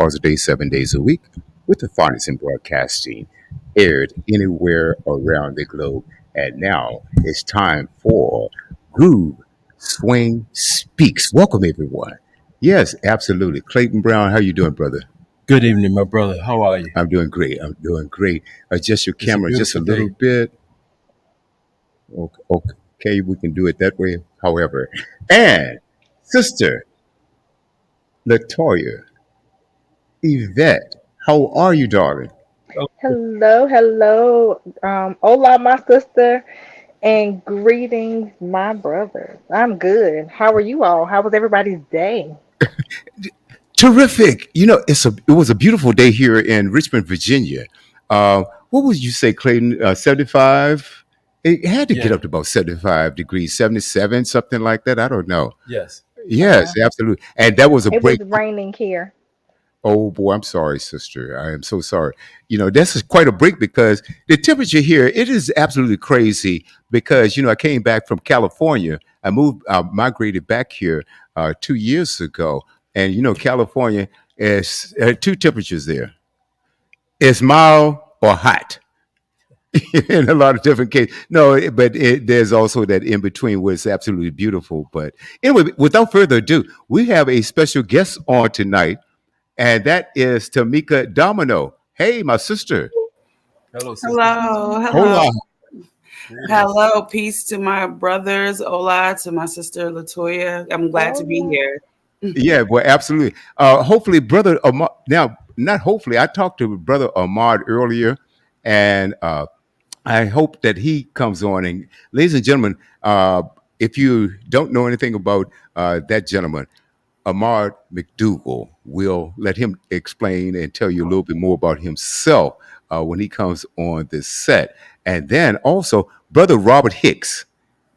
hours a day, 7 days a week, with the finest in broadcasting, aired anywhere around the globe. And now it's time for Groove Swing Speaks. Welcome, everyone. Yes, absolutely. Clayton Brown, how you doing, brother? Good evening, my brother. How are you? I'm doing great. I'm doing great. Adjust your It's a camera just a beautiful little day. bit. Okay, we can do it that way. However, and Sister Latoya Yvette, how are you, darling? Oh, Hello, hello. Hola, my sister, and greetings, my brother. I'm good. How are you all? How was everybody's day? Terrific. It was a beautiful day here in Richmond, Virginia. What would you say, Clayton? 75? It had to get yeah. up to about 75 degrees, 77, something like that. I don't know. Yes. Yes, Uh-uh. absolutely. And that was a It was break. raining here. Oh boy, I'm sorry, sister. I am so sorry. This is quite a break because the temperature here, it is absolutely crazy because, I came back from California. Migrated back here 2 years ago. And, California is two temperatures there. It's mild or hot in a lot of different cases. No, there's also that in between where it's absolutely beautiful. But anyway, without further ado, we have a special guest on tonight, and that is Tamika Domino. Hey, my sister. Hello, sister. Hello, hello, Hola. Greetings. hello. Peace to my brothers. Hola to my sister Latoya. I'm glad to be Oh, here. Yeah, well, absolutely. Hopefully, brother Ahmad. Now, not hopefully. I talked to brother Ahmad earlier, and I hope that he comes on. And ladies and gentlemen, if you don't know anything about that gentleman, Ahmad McDougal, will let him explain and tell you a little bit more about himself when he comes on this set. And then also, brother Robert Hicks.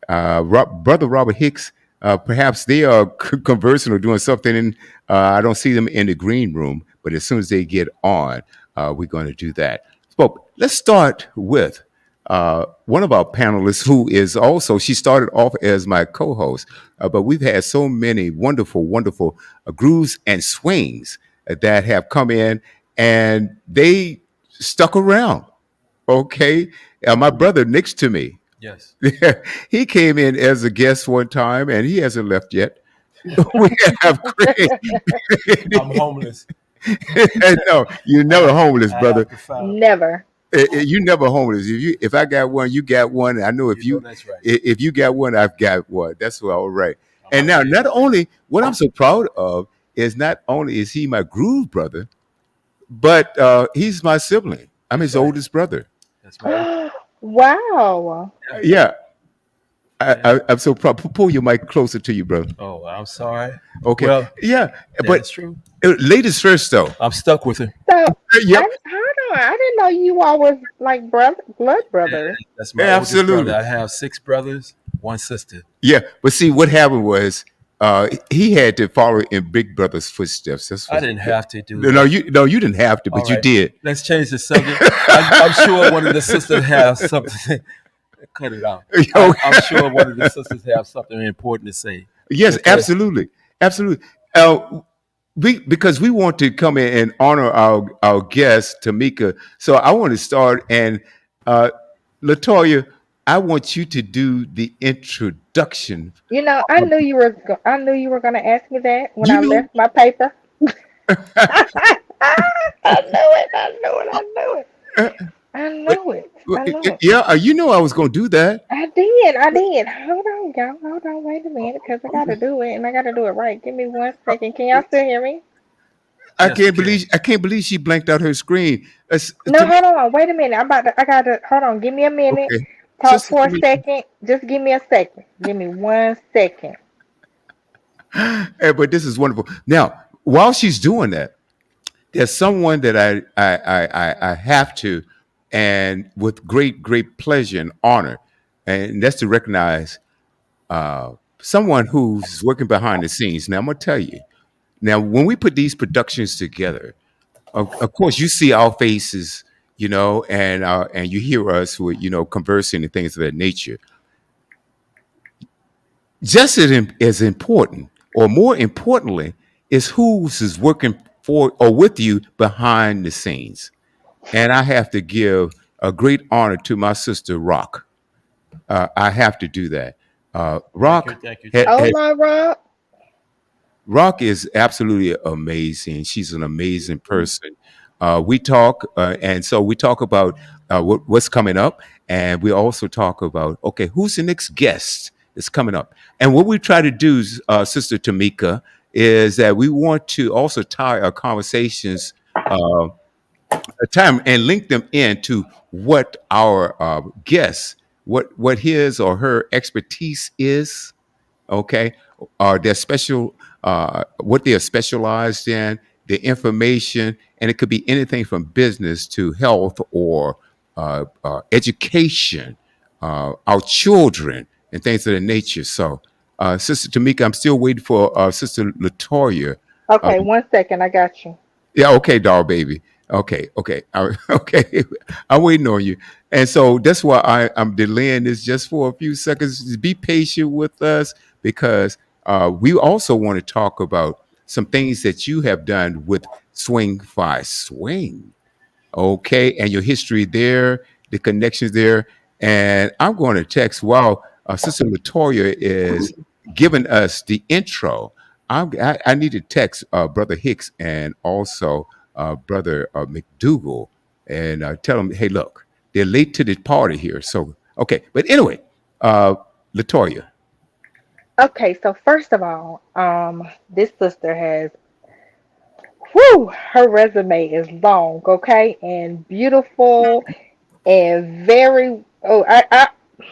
Brother Robert Hicks, perhaps they are conversing or doing something. And I don't see them in the green room, but as soon as they get on, we're going to do that. But let's start with one of our panelists who is also, she started off as my co host, but we've had so many wonderful, wonderful grooves and swings that have come in and they stuck around. Okay. My brother next to me, Yes. he came in as a guest one time and he hasn't left yet. We have Craig. I'm homeless. No, you're I never have homeless, I brother. have to find. never. You never homeless. If I got one, you got one. I know You know that's right. if you got one, I've got one. That's all right. I'm And now, not appreciative. only what I'm so proud of is not only is he my groove brother, but he's my sibling. I'm That's his right. oldest brother. That's right. Wow. Yeah. Yeah, Yeah. I'm so proud. Pull your mic closer to you, brother. Oh, I'm sorry. Okay. Well, Yeah, that but is true. ladies first, though. I'm stuck with her. So, Yep, hold on. I didn't know you all was like blood brothers. That's my oldest brother. absolutely. I have six brothers, one sister. Yeah, but see, what happened was he had to follow in Big Brother's footsteps. That's I what. didn't have to do No, that. you didn't have to, All but you right. did. Let's change the subject. I'm sure one of the sisters has something. Cut it out. Yo, I'm sure one of the sisters have something important to say. yes, Okay. absolutely, absolutely. Because we want to come in and honor our guest Tamika. So I want to start and uh, Latoya, I want you to do the introduction. I knew you were gonna ask me that when You I know, left my paper. I knew it. I knew it. I knew it. I but knew it. I knew it. yeah, you know I was going to do that. I did. I did. Hold on, y'all. Hold on. Wait a minute, because I gotta do it, and I gotta do it right. Give me 1 second. Can y'all still hear me? Yes, we can. I can't believe she blanked out her screen. No, hold on. Wait a minute. I'm about to. I gotta. Hold on. Give me a minute. Okay, Talk Sister for a Tamika. second. Just give me a second. Give me 1 second. But this is wonderful. Now, while she's doing that, there's someone that I have to, and with great pleasure and honor, and that's to recognize someone who's working behind the scenes. Now, I'm gonna tell you. Now, when we put these productions together, of course, you see our faces, and you hear us who are, conversing and things of that nature. Just as important, or more importantly, is who's is working for or with you behind the scenes. And I have to give a great honor to my sister Rock. I have to do that. Thank you, Rock thank you, ha- thank you. Oh has my Rob. Rock is absolutely amazing. She's an amazing person. We talk, and so we talk about what's coming up, and we also talk about okay, who's the next guest that's coming up, and what we try to do, Sister Tamika, is that we want to also tie our conversations uh, a time and link them into what our guests, what his or her expertise is, okay, their special what they are specialized in, the information, and it could be anything from business to health or education, our children and things of that nature. So Sister Tamika, I'm still waiting for Sister Latoya. uh, Okay, 1 second. I got you. yeah, okay, doll baby. Okay, okay, okay. I'm waiting on you, and so that's why I'm delaying this just for a few seconds. Just be patient with us because we also want to talk about some things that you have done with Swing Fi Swing. Okay, and your history there, the connections there, and I'm going to text while Sister Latoya is giving us the intro. I need to text Brother Hicks and also Brother McDougal and tell them, hey, look, they're late to the party here. So okay, but anyway, uh, Latoya. Okay, so first of all, this sister has, whew, her resume is long, okay, and beautiful and very. Oh,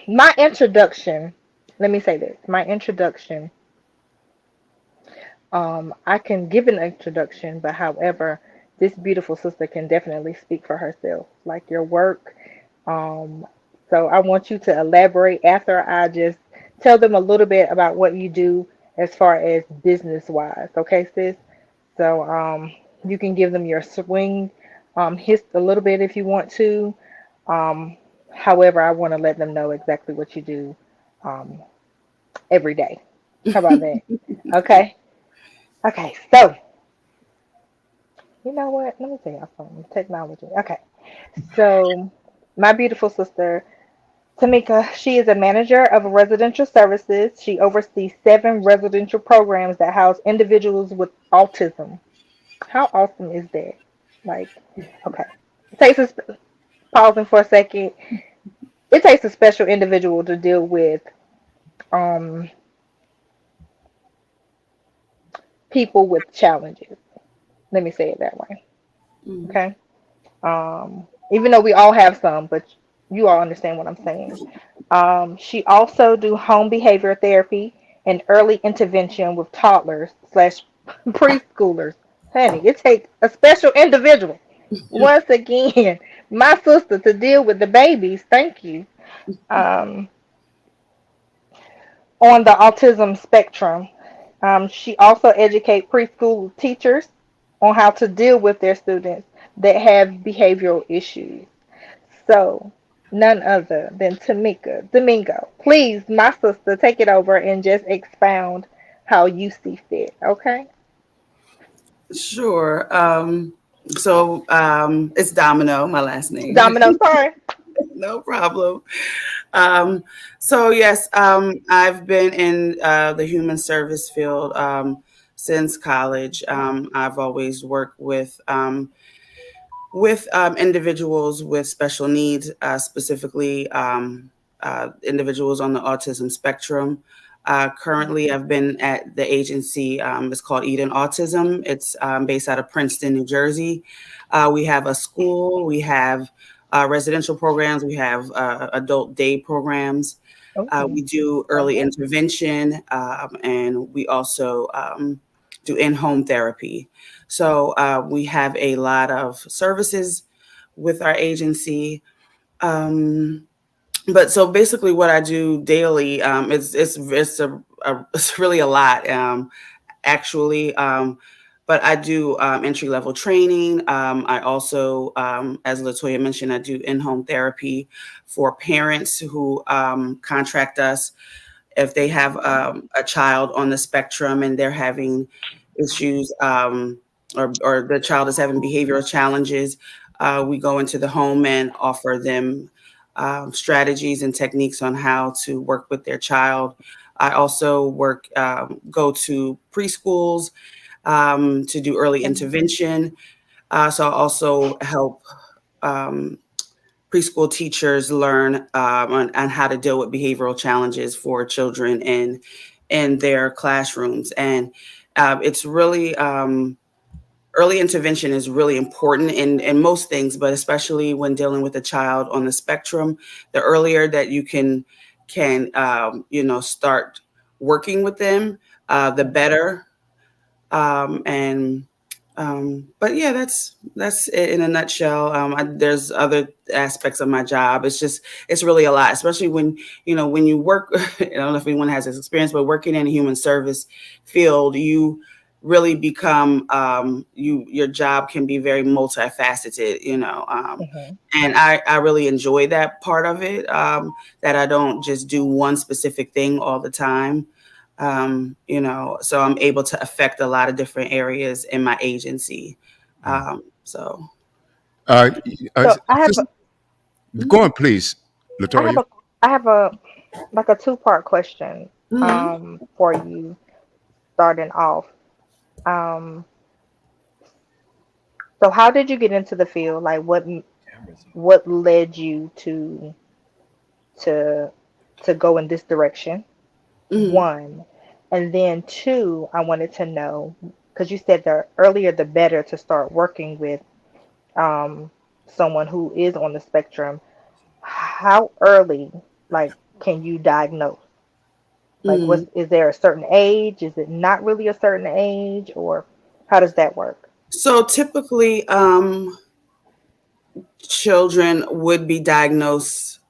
my introduction. Let me say this. My introduction. I can give an introduction, but however, this beautiful sister can definitely speak for herself. Like your work. Um, so I want you to elaborate after I just tell them a little bit about what you do as far as business wise. Okay, sis? So you can give them your swing hist a little bit if you want to. Um, however, I want to let them know exactly what you do um, every day. How about that? Okay. Okay. So you know what? Let me tell you something. Technology. Okay. So my beautiful sister Tamika, she is a manager of residential services. She oversees 7 residential programs that house individuals with autism. How awesome is that? Like, okay. It takes a pausing for a second. It takes a special individual to deal with um people with challenges. Let me say it that way. Mhm. Okay. Even though we all have some, but you all understand what I'm saying. She also do home behavior therapy and early intervention with toddlers slash preschoolers. Honey, it takes a special individual. Once again, my sister to deal with the babies. Thank you. Um, on the autism spectrum. She also educates preschool teachers on how to deal with their students that have behavioral issues. So, none other than Tamika Domingo. Please, my sister, take it over and just expound how you see fit. Okay? Sure. It's Domino, my last name. Domino, sorry. No problem. Um, yes, I've been in the human service field since college. I've always worked with individuals with special needs, specifically individuals on the autism spectrum. Currently, I've been at the agency. It's called Eden Autism. It's based out of Princeton, New Jersey. We have a school. We have residential programs. We have adult day programs. Oh, We do love early it. intervention, and we also do in-home therapy. So we have a lot of services with our agency. Um, but so basically, what I do daily, it's really a lot, actually. But I do entry level training. I also, as Latoya mentioned, I do in home therapy for parents who contract us if they have a child on the spectrum and they're having issues or the child is having behavioral challenges, we go into the home and offer them strategies and techniques on how to work with their child. I also go to preschools to do early intervention. So I also help preschool teachers learn on how to deal with behavioral challenges for children in their classrooms. And it's really early intervention is really important in most things, but especially when dealing with a child on the spectrum. The earlier that you can start working with them, the better. And But yeah, that's it in a nutshell. There's other aspects of my job. It's really a lot, especially when you work. I don't know if anyone has this experience, but working in a human service field, you really become your job can be very multifaceted. Mhm. And I really enjoy that part of it. That I don't just do one specific thing all the time. So I'm able to affect a lot of different areas in my agency. So Uh, uh, So Sister, go on, please, I have Latoya. a I have a like a two-part question mhm. for you starting off. Um so how did you get into the field? Like what led you to go in this direction? Mhm. One. And then two, I wanted to know because you said the earlier the better to start working with um someone who is on the spectrum. How early like can you diagnose? Like, Mhm. is there a certain age? Is it not really a certain age, or how does that work? So typically, children would be diagnosed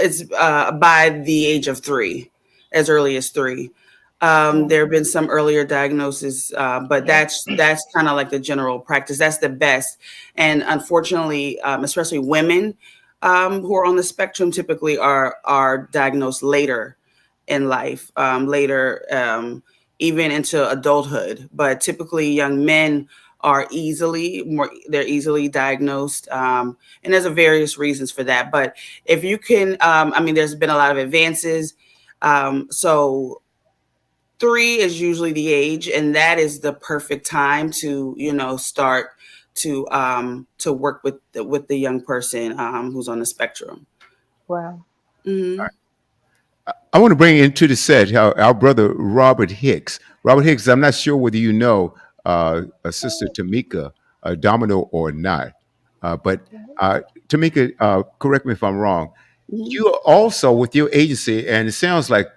it's by the age of 3, as early as 3. There have been some earlier diagnoses, but that's kind of like the general practice. That's the best. And unfortunately, especially women who are on the spectrum typically are diagnosed later in life, later even into adulthood. But typically, young men they're easily diagnosed, and there's a various reasons for that. But if you can, there's been a lot of advances. So 3 is usually the age, and that is the perfect time to start to work with the young person who's on the spectrum. Well, Hmm. I want to bring into the set our brother Robert Hicks. Robert Hicks, I'm not sure whether you know Sister Tamika Domino or not, but Tamika, correct me if I'm wrong. Hmm. You are also with your agency, and it sounds like,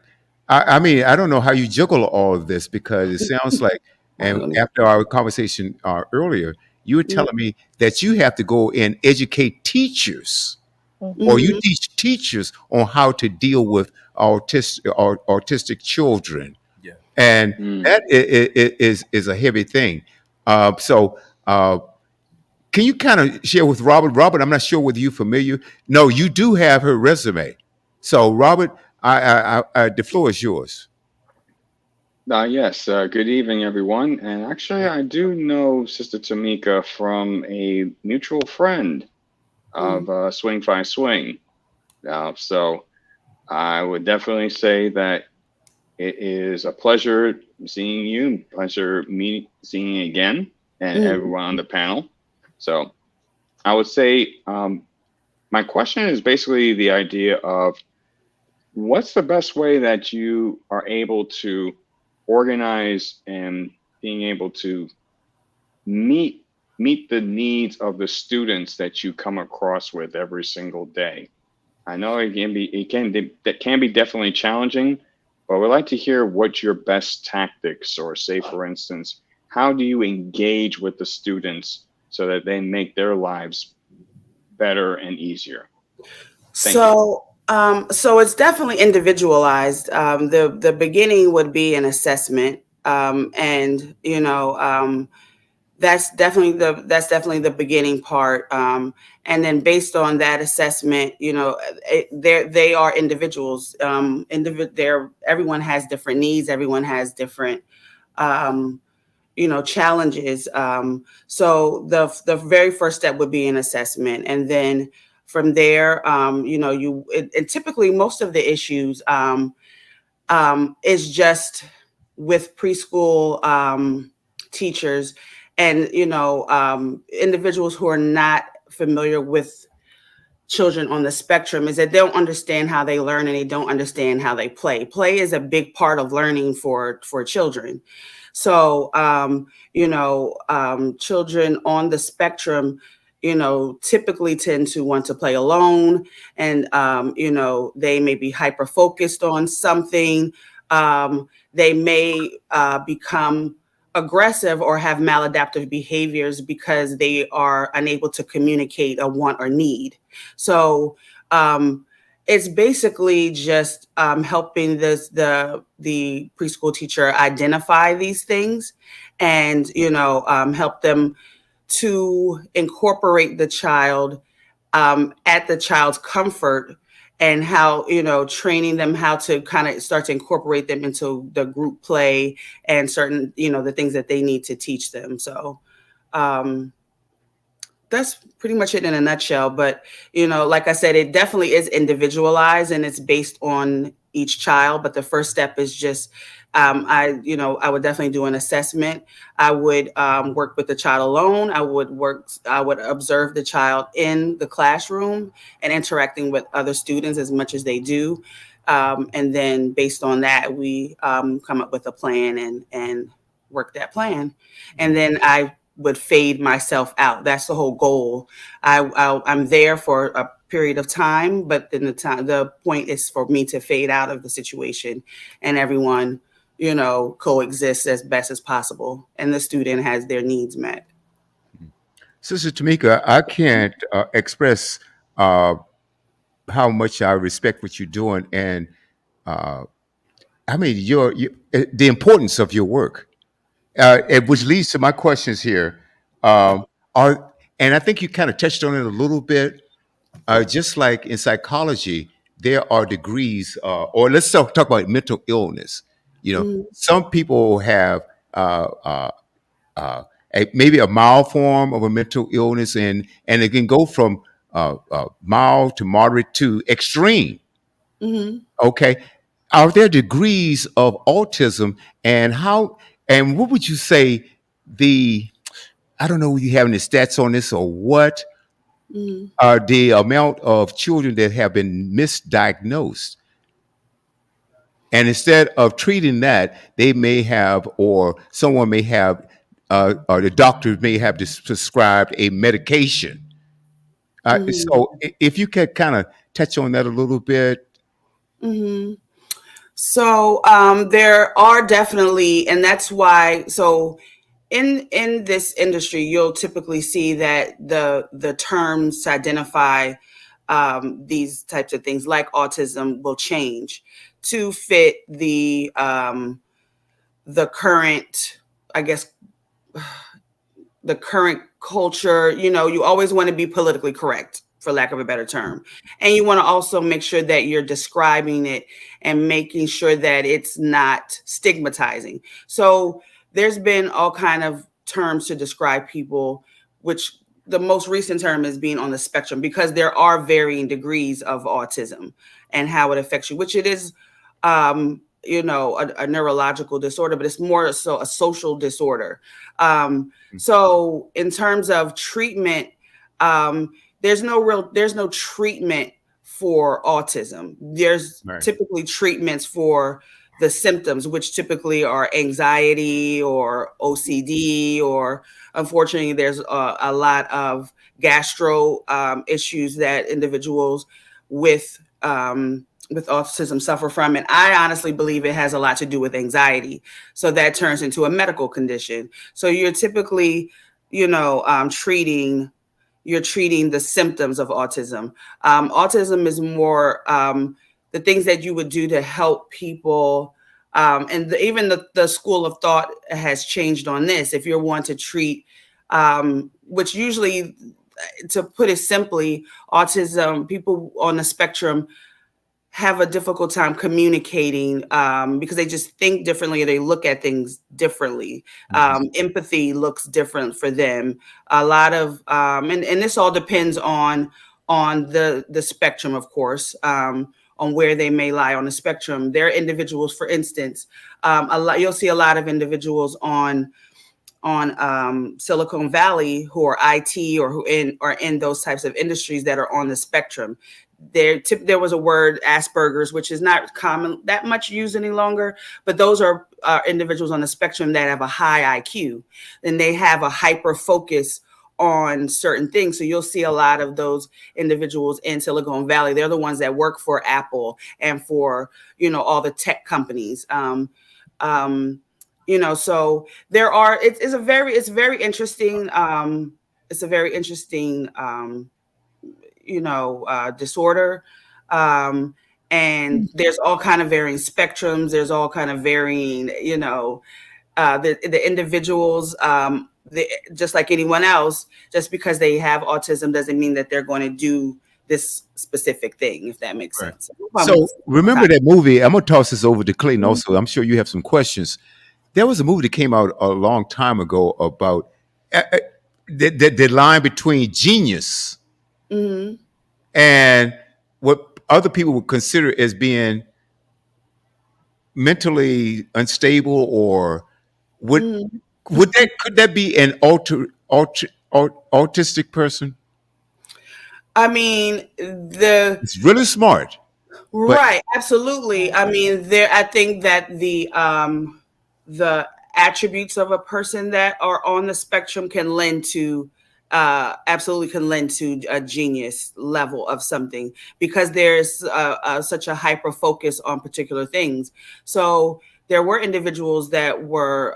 I mean, I don't know how you juggle all of this because it sounds like, I and don't know. after our conversation earlier, you were telling me that you have to go and educate teachers or hmm you Hmm. teach teachers on how to deal with autistic children, Yeah. and Mm. that is a heavy thing. So, can you kind of share with Robert? Robert, I'm not sure whether you're familiar. No, you do have her resume. So, Robert, the floor is yours. Yes, good evening, everyone. And actually, I do know Sister Tamika from a mutual friend of Swing Fi Swing. So I would definitely say that it is a pleasure seeing you, pleasure seeing you again, and Hmm. everyone on the panel. So I would say my question is basically the idea of what's the best way that you are able to organize and being able to meet meet the needs of the students that you come across with every single day? I know that can be definitely challenging, but we'd like to hear what your best tactics, or say for instance, how do you engage with the students so that they make their lives better and easier? Thank you. So it's definitely individualized. The beginning would be an assessment, and that's definitely the beginning part. And then based on that assessment, they are individuals. Everyone has different needs. Everyone has different um, challenges. So the very first step would be an assessment, and then from there, and typically most of the issues is just with preschool teachers and individuals who are not familiar with children on the spectrum, is that they don't understand how they learn and they don't understand how they play. Play is a big part of learning for children. So, children on the spectrum, typically tend to want to play alone, and, they may be hyper focused on something. They may become aggressive or have maladaptive behaviors because they are unable to communicate a want or need. So, it's basically just helping the preschool teacher identify these things and help them to incorporate the child at the child's comfort, and how training them how to kind of start to incorporate them into the group play and certain the things that they need to teach them. So that's pretty much it in a nutshell. But, like I said, it definitely is individualized and it's based on each child. But the first step is just, I would definitely do an assessment. I would work with the child alone. I would observe the child in the classroom and interacting with other students as much as they do. And then based on that, we come up with a plan and work that plan. And then I would fade myself out. That's the whole goal. I'm there for a period of time, but then the point is for me to fade out of the situation and everyone, coexists as best as possible, and the student has their needs met. Sister Tamika, I can't express how much I respect what you're doing, and I mean the importance of your work. Which leads to my questions here. Are and I think you kind of touched on it a little bit. Just like in psychology, there are degrees, or let's talk about mental illness. Mhm. Some people have maybe a mild form of a mental illness, and it can go from mild to moderate to extreme. Mhm. Okay, are there degrees of autism, and how? And what would you say the I don't know if you have any stats on this or what Mhm. are the amount of children that have been misdiagnosed. And instead of treating that, they may have, or someone may have, or the doctor may have prescribed a medication. Mhm. If you could kind of touch on that a little bit. Mhm. So there are definitely, and that's why. So in this industry, you'll typically see that the terms to identify these types of things like autism will change to fit the current, I guess, the current culture. You always want to be politically correct, for lack of a better term, and you want to also make sure that you're describing it and making sure that it's not stigmatizing. So there's been all kind of terms to describe people, which the most recent term is being on the spectrum, because there are varying degrees of autism and how it affects you, which it is a neurological disorder, but it's more so a social disorder. So in terms of treatment, um, there's no treatment for autism. There's Right. typically treatments for the symptoms, which typically are anxiety or OCD, or unfortunately, there's a lot of gastro issues that individuals with autism suffer from. And I honestly believe it has a lot to do with anxiety. So that turns into a medical condition. So you're typically, treating the symptoms of autism. Autism is more the things that you would do to help people. Even the school of thought has changed on this. If you're one to treat, which usually, to put it simply, autism, people on the spectrum have a difficult time communicating because they just think differently or they look at things differently. Empathy looks different for them. A lot of and this all depends on the spectrum, of course, on where they may lie on the spectrum. There are individuals, for instance, you'll see a lot of individuals on Silicon Valley who are IT or who are in those types of industries that are on the spectrum. There was a word, Asperger's, which is not common that much used any longer, but those are individuals on the spectrum that have a high IQ and they have a hyper focus on certain things. So you'll see a lot of those individuals in Silicon Valley. They're the ones that work for Apple and for, all the tech companies. So there are, it's very interesting. It's a very interesting, disorder. And there's all kind of varying spectrums. There's all kind of varying, the individuals, just like anyone else, just because they have autism doesn't mean that they're going to do this specific thing, if that makes sense. So remember that movie, I'm going to toss this over to Clayton also. I'm sure you have some questions. There was a movie that came out a long time ago about the line between genius and what other people would consider as being mentally unstable, or could that be an autistic person? I mean, it's really smart, right? Absolutely. I mean, I think that the attributes of a person that are on the spectrum can lend to a genius level of something, because there's such a hyper focus on particular things. So there were individuals that were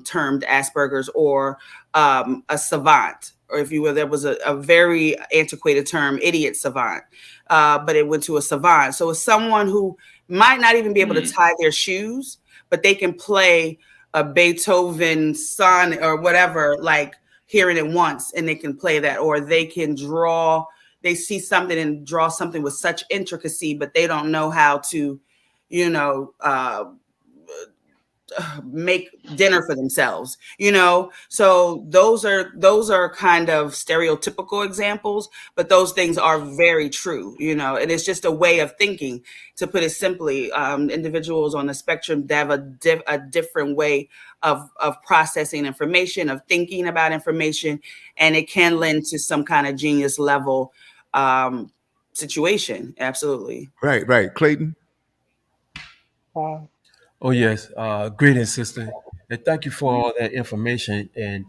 termed Asperger's or a savant, or if you will, there was a very antiquated term, idiot savant, but it went to a savant. So it's someone who might not even be able to tie their shoes, but they can play a Beethoven sonnet or whatever, like hearing it once, and they can play that, or they can draw. They see something and draw something with such intricacy, but they don't know how to, make dinner for themselves, So those are kind of stereotypical examples, but those things are very true, and it's just a way of thinking, to put it simply. Individuals on the spectrum, they have a different way of processing information, of thinking about information, and it can lend to some kind of genius level situation. Absolutely. Right. Clayton? Wow. Oh, yes. Greetings, sister. And thank you for all that information. And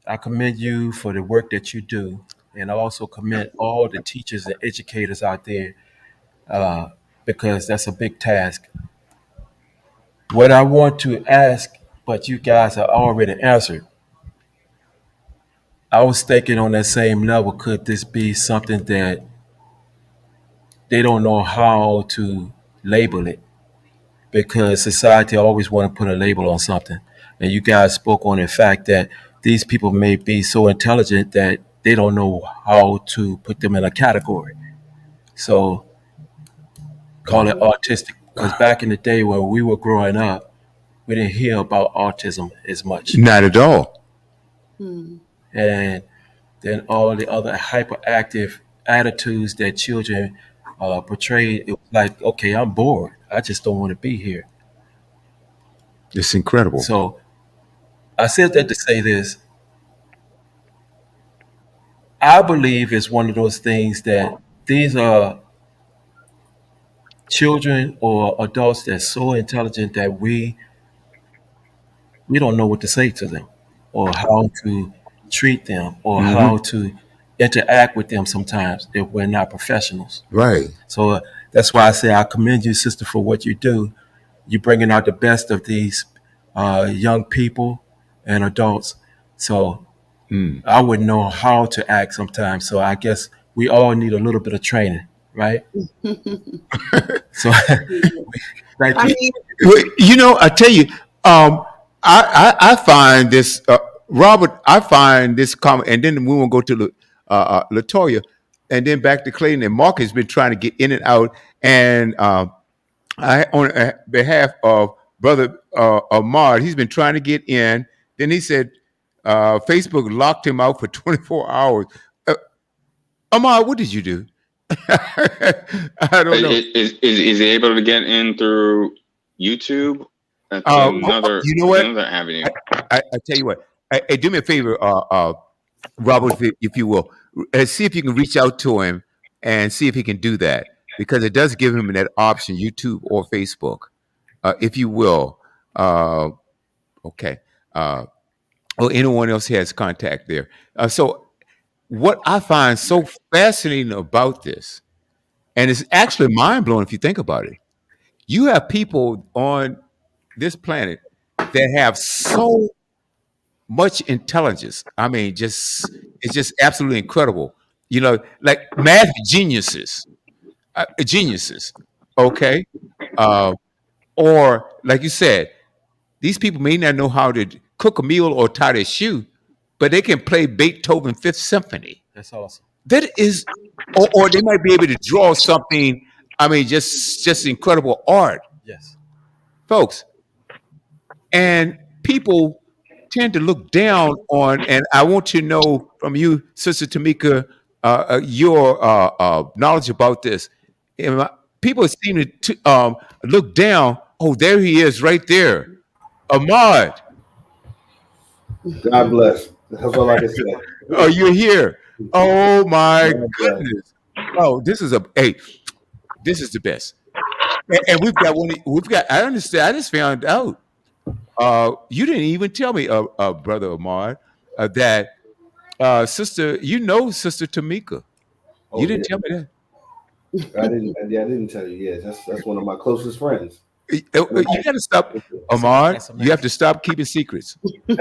I commend you for the work that you do. And I also commend all the teachers and educators out there, because that's a big task. What I want to ask, but you guys have already answered. I was thinking on that same level, could this be something that they don't know how to label it? Because society always want to put a label on something. And you guys spoke on the fact that these people may be so intelligent that they don't know how to put them in a category. So call it autistic. Because back in the day when we were growing up, we didn't hear about autism as much. Not at all. And then all the other hyperactive attitudes that children portrayed, it was like, okay, I'm bored. I just don't want to be here. It's incredible. So I said that to say this. I believe it's one of those things that these are children or adults that's so intelligent that we don't know what to say to them, or how to treat them, or how to interact with them sometimes if we're not professionals. Right. So that's why I say I commend you, sister, for what you do. You're bringing out the best of these young people and adults. So I wouldn't know how to act sometimes. So I guess we all need a little bit of training, right? So thank you. I tell you, I find this, Robert, I find this comment, and then we won't go to LaToya. and then back to Clayton. And Mark has been trying to get in and out. And I, on behalf of Brother Ahmad, he's been trying to get in. Then he said Facebook locked him out for 24 hours. Ahmad, what did you do? I don't know. Is he able to get in through YouTube? That's another, you know what? another avenue. I tell you what. Hey, do me a favor, Robert, if you will. See if you can reach out to him and see if he can do that, because it does give him that option, YouTube or Facebook, if you will. Okay. Or anyone else has contact there. So what I find so fascinating about this, and it's actually mind blowing if you think about it, you have people on this planet that have so much intelligence. I mean, it's just absolutely incredible. You know, like math geniuses, geniuses. Okay, or like you said, these people may not know how to cook a meal or tie their shoe, but they can play Beethoven Fifth Symphony. That's awesome. That is, or they might be able to draw something. I mean, just incredible art, Yes. folks. And people tend to look down on. And I want to know from you, Sister Tamika, your knowledge about this. People seem to look down. Oh, there he is, right there, Ahmad. God bless. That's all I can say. Oh, you're here. Oh my God bless. goodness. Oh, this is the best. And we've got one. We've got. I understand. I just found out. You didn't even tell me, Brother Ahmad, that Sister. You know, Sister Tamika. Oh, You didn't yeah. tell me that. I didn't tell you. Yeah, that's one of my closest friends. You got to stop, Ahmad. You have to stop keeping secrets. You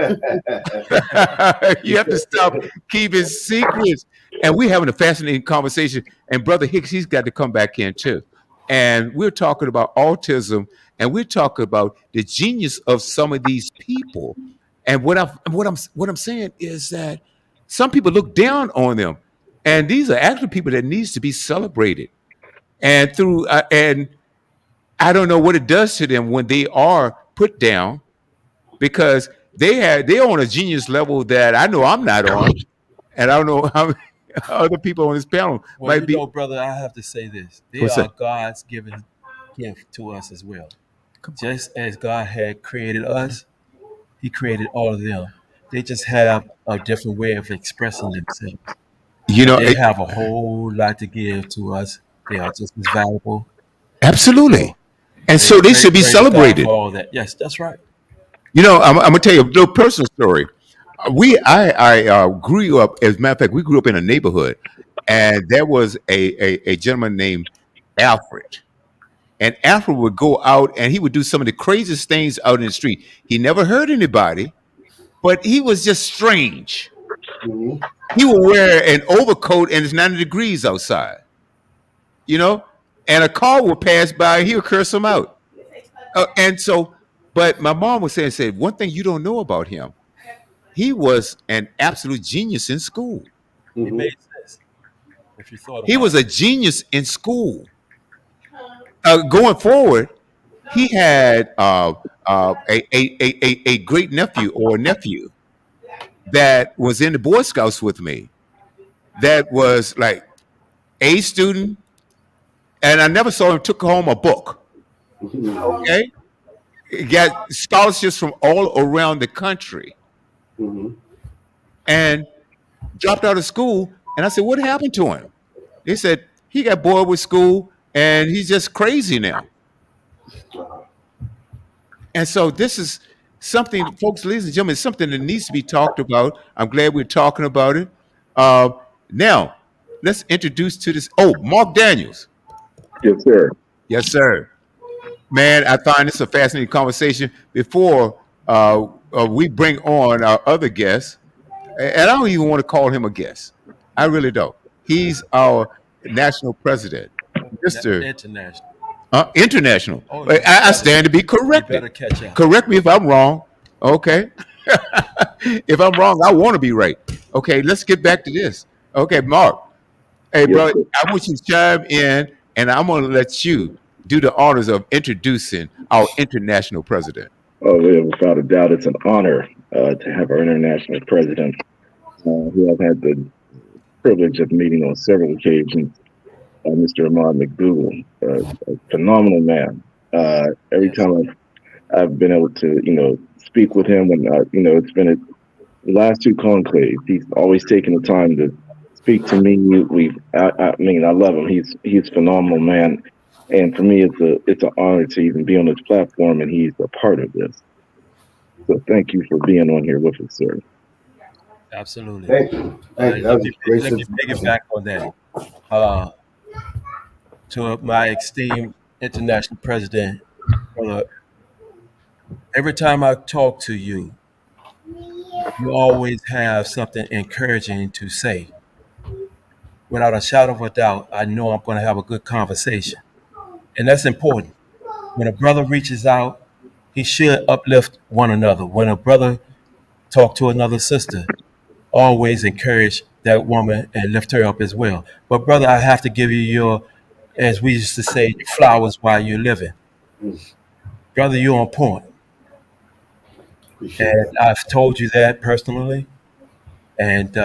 have to stop keeping secrets. And we're having a fascinating conversation. And Brother Hicks, he's got to come back in too. And we're talking about autism, and we're talking about the genius of some of these people. And what I'm saying is that some people look down on them, and these are actually people that needs to be celebrated. And through and I don't know what it does to them when they are put down, because they're on a genius level that I know I'm not on, and I don't know how many other people on this panel Well, might be. brother, I have to say this. They What's are that? God's given gift to us as well. Just as God had created us, He created all of them. They just have a different way of expressing themselves. You know, They have a whole lot to give to us. They are just as valuable. absolutely, and so they should be Praise God celebrated. for all that. Yes, that's right. You know, I'm gonna tell you a little personal story. I grew up. As a matter of fact, we grew up in a neighborhood, and there was a gentleman named Alfred. And Alfred would go out and he would do some of the craziest things out in the street. He never hurt anybody, but he was just strange. Mhm. He would wear an overcoat and it's 90 degrees outside, you know, and a car would pass by, he would curse him out. And so, but my mom was saying, one thing you don't know about him, he was an absolute genius in school. It Mhm. made sense if you thought He about was it. a genius in school. Going forward, he had a great nephew or nephew that was in the Boy Scouts with me. That was like a student, and I never saw him took home a book. Mhm. Okay, he got scholarships from all around the country, Mhm. and dropped out of school. And I said, "What happened to him?" They said he got bored with school, and he's just crazy now. And so this is something, folks, ladies and gentlemen, it's something that needs to be talked about. I'm glad we're talking about it. Now, let's introduce to this. Oh, Mark Daniels. Yes, sir. Yes, sir. Man, I find this a fascinating conversation. Before we bring on our other guest, and I don't even want to call him a guest. I really don't. He's our national president, Mr. International. International. Oh, I stand to be You corrected. better catch up. Correct me if I'm wrong. Okay. If I'm wrong, I want to be right. Okay, let's get back to this. Okay, Mark. Hey, Yes, bro, sir. I want you to chime in, and I'm going to let you do the honors of introducing our international president. Oh, yeah, without a doubt, it's an honor to have our international president, who I've had the privilege of meeting on several occasions, Mr. Ahmad McDougall, a phenomenal man. Every Yes. time I've been able to, speak with him, and it's been the last two conclaves. He's always taken the time to speak to me. I mean, I love him. He's a phenomenal man, and for me, it's an honor to even be on this platform, and he's a part of this. So thank you for being on here with us, sir. Absolutely. Thank you. Thank you. That was a great Let me introduction. piggyback on that. Uh, to my esteemed international president, brother, every time I talk to you, you always have something encouraging to say. Without a shadow of a doubt, I know I'm going to have a good conversation. And that's important. When a brother reaches out, he should uplift one another. When a brother talk to another sister, always encourage that woman and lift her up as well. But brother, I have to give you your, as we used to say, flowers while you're living. Brother, you're on point. Appreciate And that. I've told you that personally. And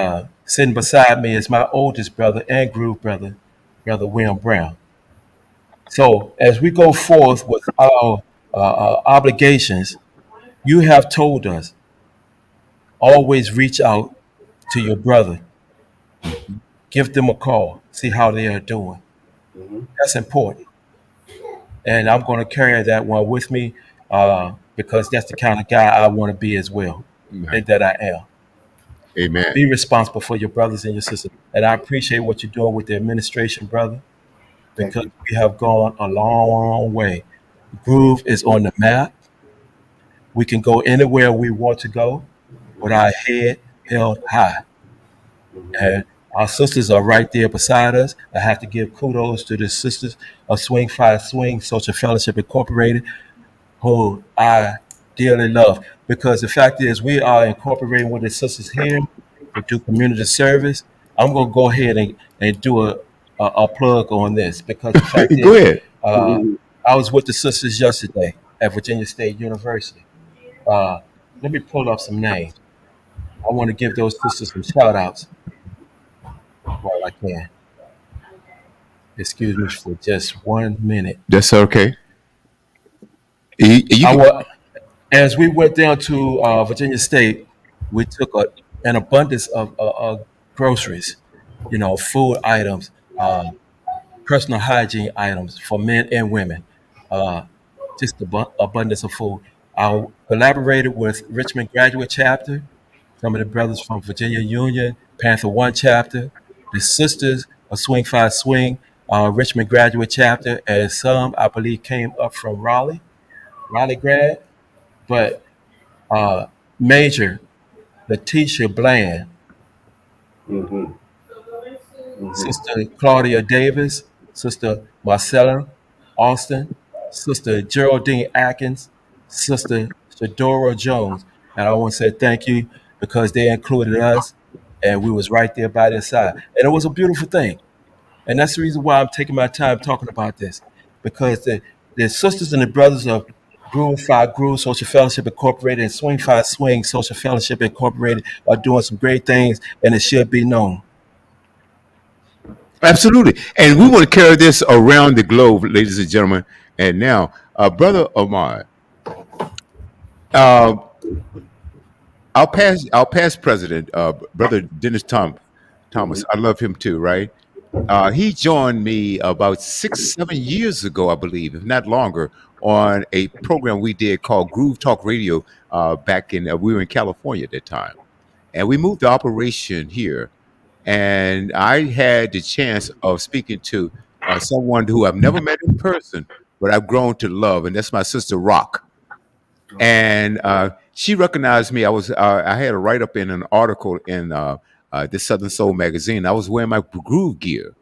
sitting beside me is my oldest brother and groove brother, Brother William Brown. So as we go forth with our obligations, you have told us always reach out to your brother, give them a call, see how they are doing. Hmm. That's important. And I'm going to carry that one with me because that's the kind of guy I want to be as well, Amen. and that I am. Amen. Be responsible for your brothers and your sisters. And I appreciate what you're doing with the administration, brother, Thank because you. we have gone a long way. Groove is on the map. We can go anywhere we want to go with our head held high. Hmm. And our sisters are right there beside us. I have to give kudos to the sisters of Swing Fire Swing Social Fellowship Incorporated, who I dearly love. Because the fact is, we are incorporating with the sisters here to do community service. I'm going to go ahead and do a plug on this because the fact Go is, ahead. uh, I was with the sisters yesterday at Virginia State University. Uh, Let me pull up some names. I want to give those sisters some shout outs while I can. Excuse me for just 1 minute. That's okay. You I can, wa- as we went down to Virginia State, we took an abundance of groceries, food items, personal hygiene items for men and women, uh, just abundance of food. I collaborated with Richmond Graduate Chapter, some of the brothers from Virginia Union, Panther One Chapter, the sisters of Swing Five Swing, Richmond Graduate Chapter, and some I believe came up from Raleigh grad, but uh, Major Letitia Bland, Hmm. Hmm. Sister Claudia Davis, Sister Marcella Austin, Sister Geraldine Atkins, Sister Shadora Jones. And I want to say thank you because they included us and we was right there by their side. And it was a beautiful thing. And that's the reason why I'm taking my time talking about this. Because the sisters and the brothers of Groove Five Groove Social Fellowship Incorporated and Swing Five Swing Social Fellowship Incorporated are doing some great things and it should be known. absolutely. And we want to carry this around the globe, ladies and gentlemen. And now, Brother Omar, uh, our past president, Brother Thomas, I love him too, right? He joined me about 6, 7 years ago, I believe, if not longer, on a program we did called Groove Talk Radio. Back in we were in California at that time, and we moved the operation here. And I had the chance of speaking to someone who I've never met in person, but I've grown to love, and that's my sister Rock. And she recognized me. I had a write up in an article in the Southern Soul magazine. I was wearing my groove gear,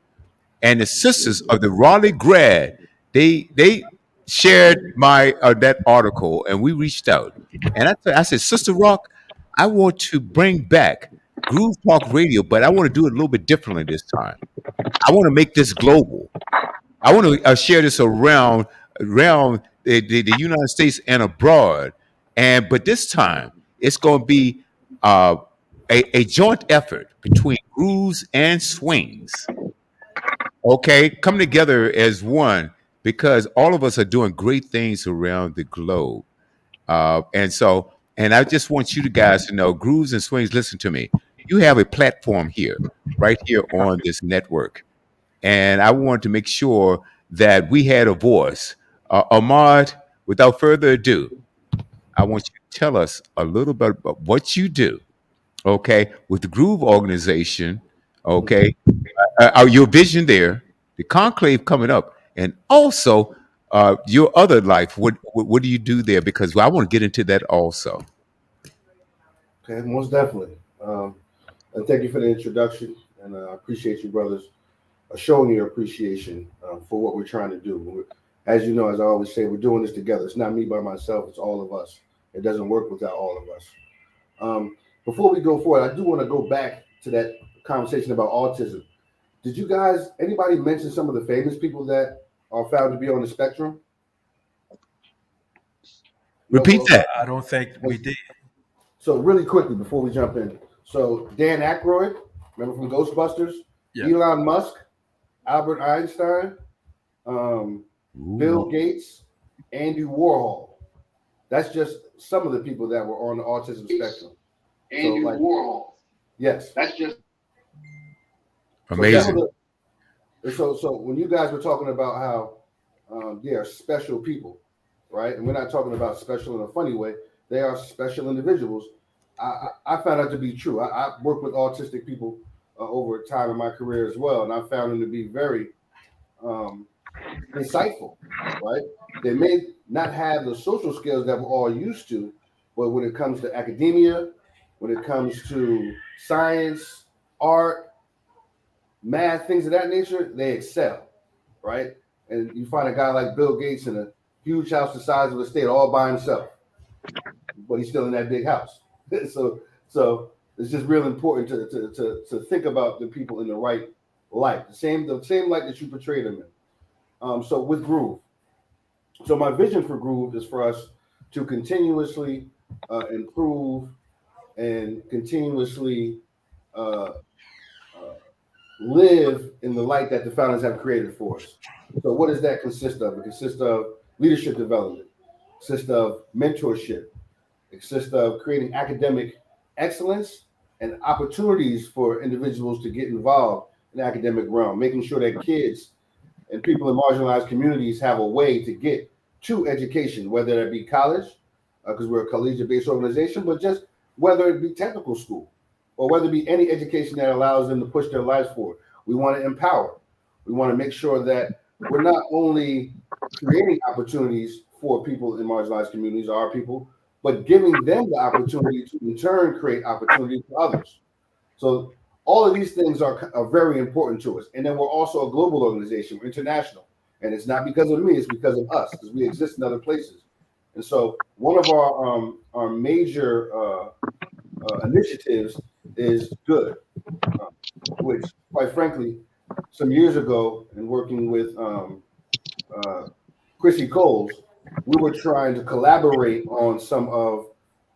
and the sisters of the Raleigh grad, they shared my that article, and we reached out, and I said, Sister Rock, I want to bring back Groove Talk Radio, but I want to do it a little bit differently this time. I want to make this global. I want to share this around the United States and abroad. And but this time it's going to be uh, a joint effort between grooves and swings. Okay, come together as one because all of us are doing great things around the globe. And I just want you guys to know, grooves and swings. Listen to me. You have a platform here, right here on this network, and I wanted to make sure that we had a voice. Ahmad, without further ado, I want you to tell us a little bit about what you do, okay, with the Groove organization, okay, your vision there, the conclave coming up, and also your other life. What do you do there? Because I want to get into that also. Okay, most definitely. And thank you for the introduction, and I appreciate you, brothers, showing your appreciation for what we're trying to do. As you know, as I always say, we're doing this together. It's not me by myself; it's all of us. It doesn't work without all of us. Before we go forward, I do want to go back to that conversation about autism. Did you guys, anybody mention some of the famous people that are found to be on the spectrum? Repeat that. I don't think we did. So really quickly before we jump in, so Dan Aykroyd, remember from Ghostbusters? Yeah. Elon Musk, Albert Einstein, Bill Gates, Andy Warhol. That's just some of the people that were on the autism spectrum. Andy Warhol. Yes. That's just Amazing. So when you guys were talking about how they are special people, right? And we're not talking about special in a funny way. They are special individuals. I found that to be true. I worked with autistic people over time in my career as well, and I found them to be very insightful, right? They may not have the social skills that we're all used to, but when it comes to academia, when it comes to science, art, math, things of that nature, they excel, right? And you find a guy like Bill Gates in a huge house the size of a state all by himself, but he's still in that big house. So it's just real important to think about the people in the right light, the same light that you portray them in. So with Groove, so my vision for Groove is for us to continuously improve and continuously live in the light that the founders have created for us. So what does that consist of? It consists of leadership development, it consists of mentorship, it consists of creating academic excellence and opportunities for individuals to get involved in the academic realm, making sure that kids and people in marginalized communities have a way to get to education, whether it be college, because we're a collegiate-based organization, but just whether it be technical school or whether it be any education that allows them to push their lives forward. We want to empower. We want to make sure that we're not only creating opportunities for people in marginalized communities, our people, but giving them the opportunity to in turn create opportunities for others. So all of these things are very important to us. And then we're also a global organization, we're international. And it's not because of me, it's because of us, because we exist in other places. And so one of our major initiatives is Good, which quite frankly, some years ago in working with Chrissy Coles, we were trying to collaborate on some of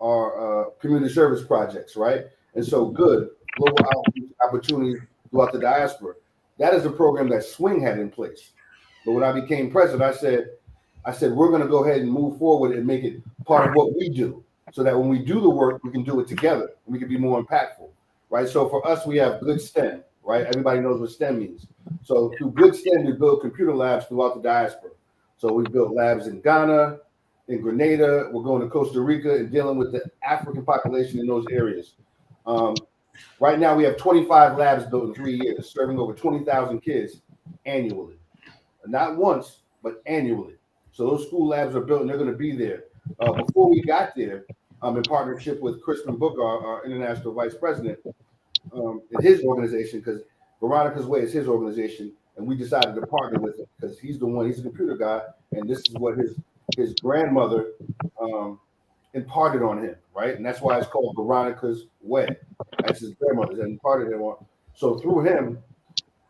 our community service projects, right? And so Good, Global Outreach Opportunities Throughout the Diaspora, that is a program that Swing had in place. But when I became president, I said, we're going to go ahead and move forward and make it part of what we do so that when we do the work, we can do it together and we can be more impactful, right? So for us, we have Good STEM, right? Everybody knows what STEM means. So through Good STEM, we build computer labs throughout the diaspora. So we built labs in Ghana, in Grenada, we're going to Costa Rica and dealing with the African population in those areas. Right now, we have 25 labs built in 3 years, serving over 20,000 kids annually. Not once, but annually. So those school labs are built and they're going to be there. Before we got there, in partnership with Crispin Booker, our international vice president, and his organization, because Veronica's Way is his organization, and we decided to partner with him because he's a computer guy, and this is what his grandmother imparted on him, right? And that's why it's called Veronica's Way. That's his grandmother's that imparted him on. So through him,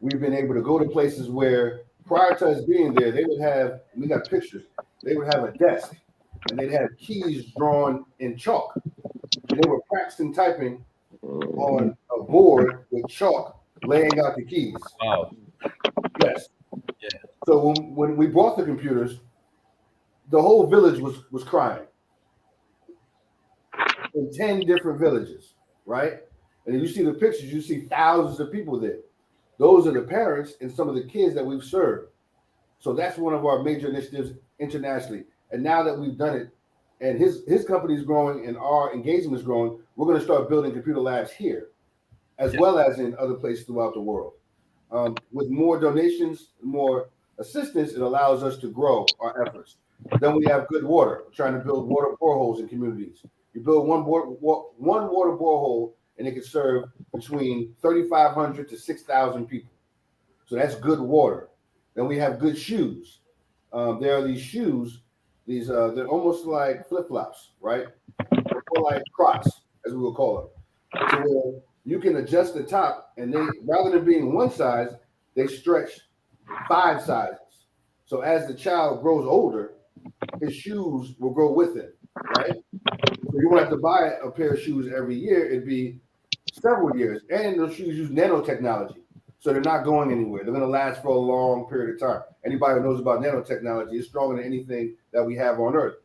we've been able to go to places where prior to us being there, they would have, we got pictures, they would have a desk and they'd have keys drawn in chalk. And they were practicing typing on a board with chalk, laying out the keys. Wow. Yes. Yeah. So when we brought the computers, the whole village was crying. In 10 different villages, right? And you see the pictures, you see thousands of people there. Those are the parents and some of the kids that we've served. So that's one of our major initiatives internationally. And now that we've done it, and his company is growing and our engagement is growing, we're going to start building computer labs here, as well as in other places throughout the world. With more donations, more assistance, it allows us to grow our efforts. Then we have good water. We're trying to build water boreholes in communities. You build one water borehole, and it can serve between 3,500 to 6,000 people. So that's good water. Then we have good shoes. There are these shoes. They're almost like flip-flops, right? Or like Crocs, as we will call them. So where you can adjust the top, and they, rather than being one size, they stretch 5 sizes. So as the child grows older, his shoes will grow with him, right? So you won't have to buy a pair of shoes every year. It'd be several years. And those shoes use nanotechnology. So they're not going anywhere. They're going to last for a long period of time. Anybody who knows about nanotechnology is stronger than anything that we have on Earth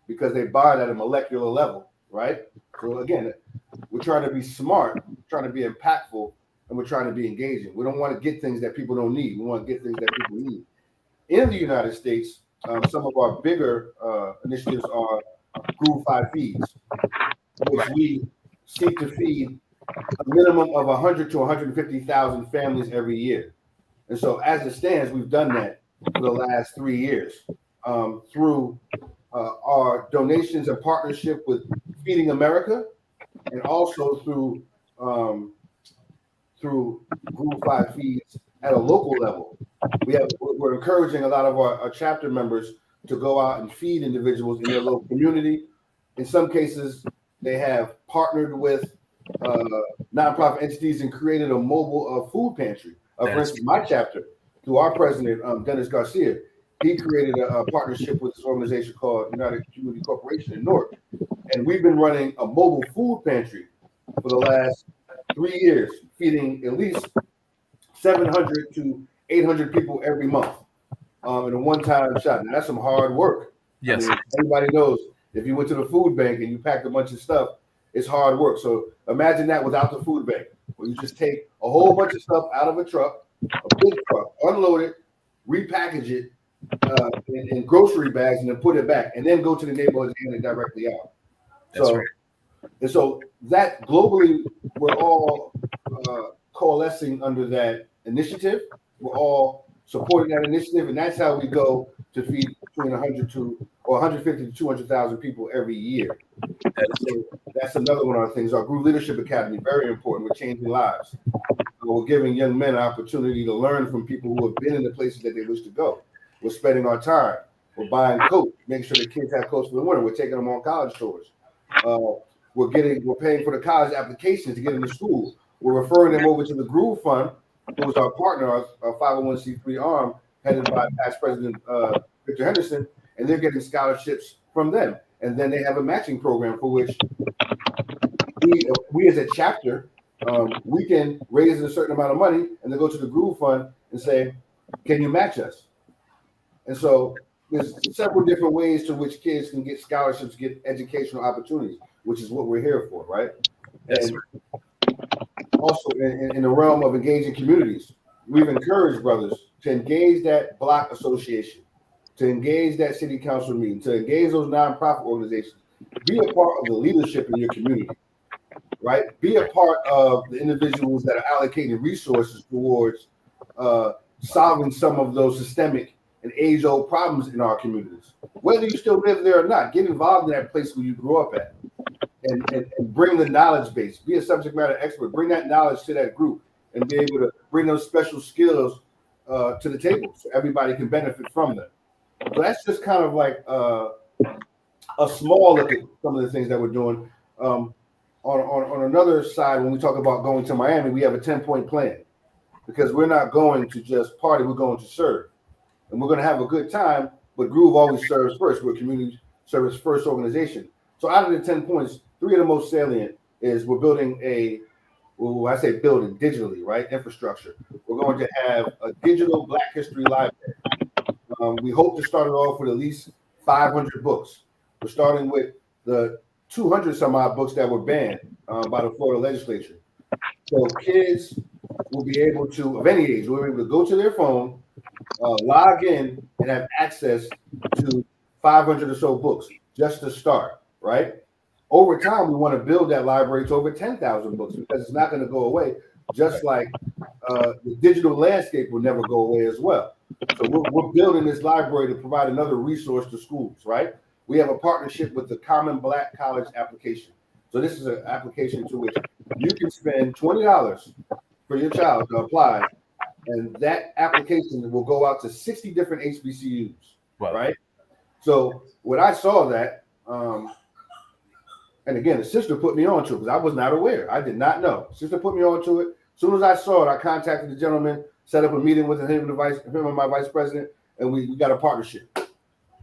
because they bind at a molecular level, right? So again, we're trying to be smart, trying to be impactful, and we're trying to be engaging. We don't want to get things that people don't need. We want to get things that people need. In the United States, some of our bigger initiatives are Groove 5 Feeds, which we seek to feed a minimum of 100 to 150,000 families every year. And so as it stands, we've done that for the last 3 years through our donations and partnership with Feeding America, and also through Groove 5 Feeds at a local level. We're encouraging a lot of our chapter members to go out and feed individuals in their local community. In some cases, they have partnered with nonprofit entities and created a mobile food pantry. For instance, my chapter, through our president, Dennis Garcia, he created a partnership with this organization called United Community Corporation in Newark. And we've been running a mobile food pantry for the last 3 years, feeding at least 700 to 800 people every month in a one-time shot. Now, that's some hard work. Yes. I mean, everybody knows if you went to the food bank and you packed a bunch of stuff, it's hard work. So imagine that without the food bank, where you just take a whole bunch of stuff out of a truck, a big truck, unload it, repackage it in grocery bags, and then put it back, and then go to the neighborhood and hand it directly out. That's right. And so that globally, we're all coalescing under that initiative. We're all supporting that initiative, and that's how we go to feed between 150 to 200,000 people every year. So that's another one of our things. Our Groove Leadership Academy, very important. We're changing lives. We're giving young men an opportunity to learn from people who have been in the places that they wish to go. We're spending our time. We're buying coats, making sure the kids have coats for the winter. We're taking them on college tours. We're paying for the college applications to get into school. We're referring them over to the Groove Fund, who is our partner, our 501c3 arm, headed by past President Victor Henderson, and they're getting scholarships from them. And then they have a matching program for which we as a chapter, we can raise a certain amount of money and then go to the Groove Fund and say, can you match us? And so there's several different ways to which kids can get scholarships, get educational opportunities, which is what we're here for, right? And also in the realm of engaging communities, we've encouraged brothers to engage that block association, to engage that city council meeting, to engage those nonprofit organizations, be a part of the leadership in your community, right? Be a part of the individuals that are allocating resources towards solving some of those systemic and age-old problems in our communities. Whether you still live there or not, get involved in that place where you grew up at, and bring the knowledge base. Be a subject matter expert. Bring that knowledge to that group and be able to bring those special skills to the table so everybody can benefit from them. So that's just kind of like a small look at some of the things that we're doing. On another side, when we talk about going to Miami, we have a 10-point plan because we're not going to just party, we're going to serve. And we're going to have a good time, but Groove always serves first. We're a community service first organization. So out of the 10 points, 3 of the most salient is we're building I say building digitally, right? Infrastructure. We're going to have a digital Black History Library. We hope to start it off with at least 500 books. We're starting with the 200 some odd books that were banned by the Florida legislature. So kids will be able to, of any age, will be able to go to their phone, log in, and have access to 500 or so books just to start, right? Over time, we want to build that library to over 10,000 books because it's not going to go away, just like the digital landscape will never go away as well. So we're building this library to provide another resource to schools, right? We have a partnership with the Common Black College application. So this is an application to which you can spend $20 for your child to apply, and that application will go out to 60 different HBCUs, right? So when I saw that, and again, the sister put me on to it because I was not aware. I did not know. Sister put me on to it. As soon as I saw it, I contacted the gentleman, set up a meeting with him and my vice president, and we got a partnership.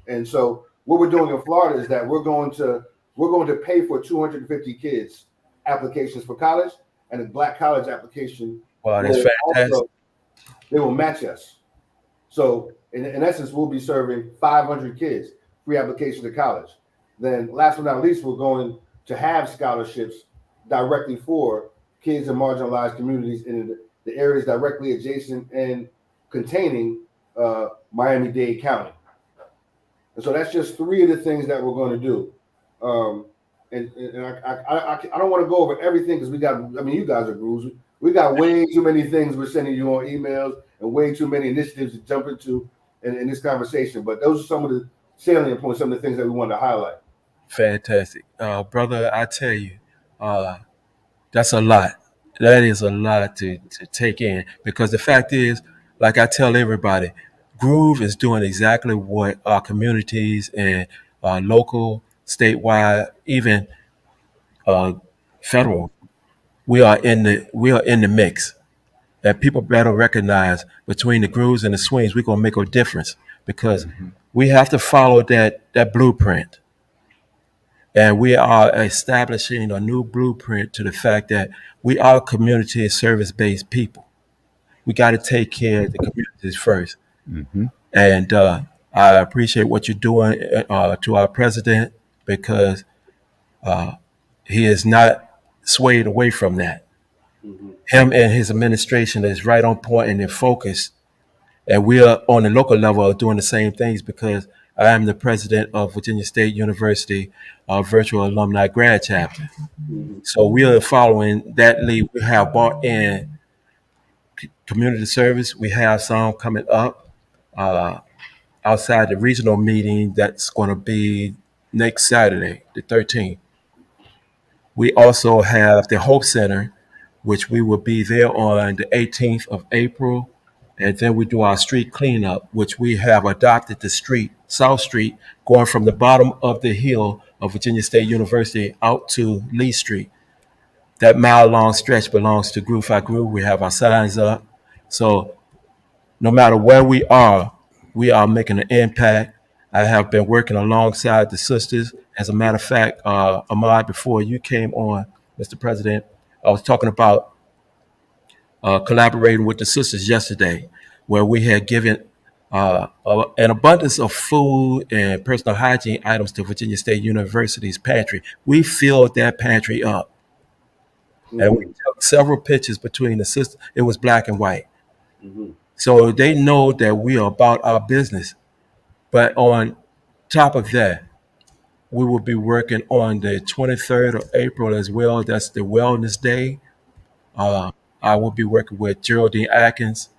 And so what we're doing in Florida is that we're going to pay for 250 kids applications for college, and a Black college application. Wow, that's fantastic. They will match us. So in essence, we'll be serving 500 kids free application to college. Then last but not least, we're going to have scholarships directly for kids in marginalized communities in the areas directly adjacent and containing Miami-Dade County. And so that's just 3 of the things that we're going to do. And I don't want to go over everything because you guys are grooves. We got way too many things we're sending you on emails and way too many initiatives to jump into in this conversation. But those are some of the salient points, some of the things that we wanted to highlight. Fantastic. Brother, I tell you, that's a lot. That is a lot to take in because the fact is, like I tell everybody, Groove is doing exactly what our communities and local, statewide, even federal, we are in the mix. And people better recognize between the grooves and the swings, we're gonna make a difference because we have to follow that blueprint. And we are establishing a new blueprint to the fact that we are community and service-based people. We got to take care of the communities first. And I appreciate what you're doing to our president because he is not swayed away from that. Him and his administration is right on point and they're focused. And we are on the local level doing the same things because I am the president of Virginia State University Virtual Alumni Grad Chapter. So we are following that lead. We have brought in community service. We have some coming up outside the regional meeting that's going to be next Saturday, the 13th. We also have the Hope Center, which we will be there on the 18th of April. And then we do our street cleanup, which we have adopted the street, South Street, going from the bottom of the hill of Virginia State University out to Lee Street. That mile-long stretch belongs to Groove by Groove. We have our signs up. So no matter where we are making an impact. I have been working alongside the sisters. As a matter of fact, Ahmad, before you came on, Mr. President, I was talking about collaborating with the sisters yesterday, where we had given an abundance of food and personal hygiene items to Virginia State University's pantry. We filled that pantry up. And we took several pictures between the sisters. It was black and white. So they know that we are about our business. But on top of that, we will be working on the 23rd of April as well. That's the Wellness Day. I will be working with Geraldine Atkins,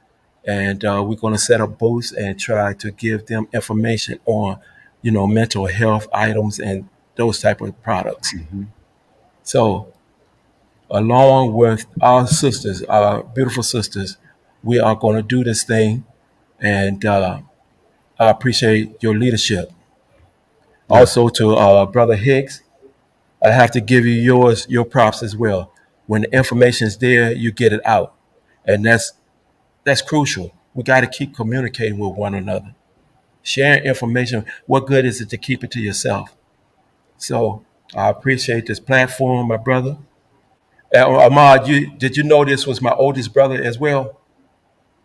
and we're going to set up booths and try to give them information on, mental health items and those type of products. So along with our sisters, our beautiful sisters, we are going to do this thing, and I appreciate your leadership. Yeah. Also to Brother Hicks, I have to give you your props as well. When the information is there, you get it out, and that's crucial. We got to keep communicating with one another, sharing information. What good is it to keep it to yourself? So I appreciate this platform, my brother. Ahmad, did you know this was my oldest brother as well?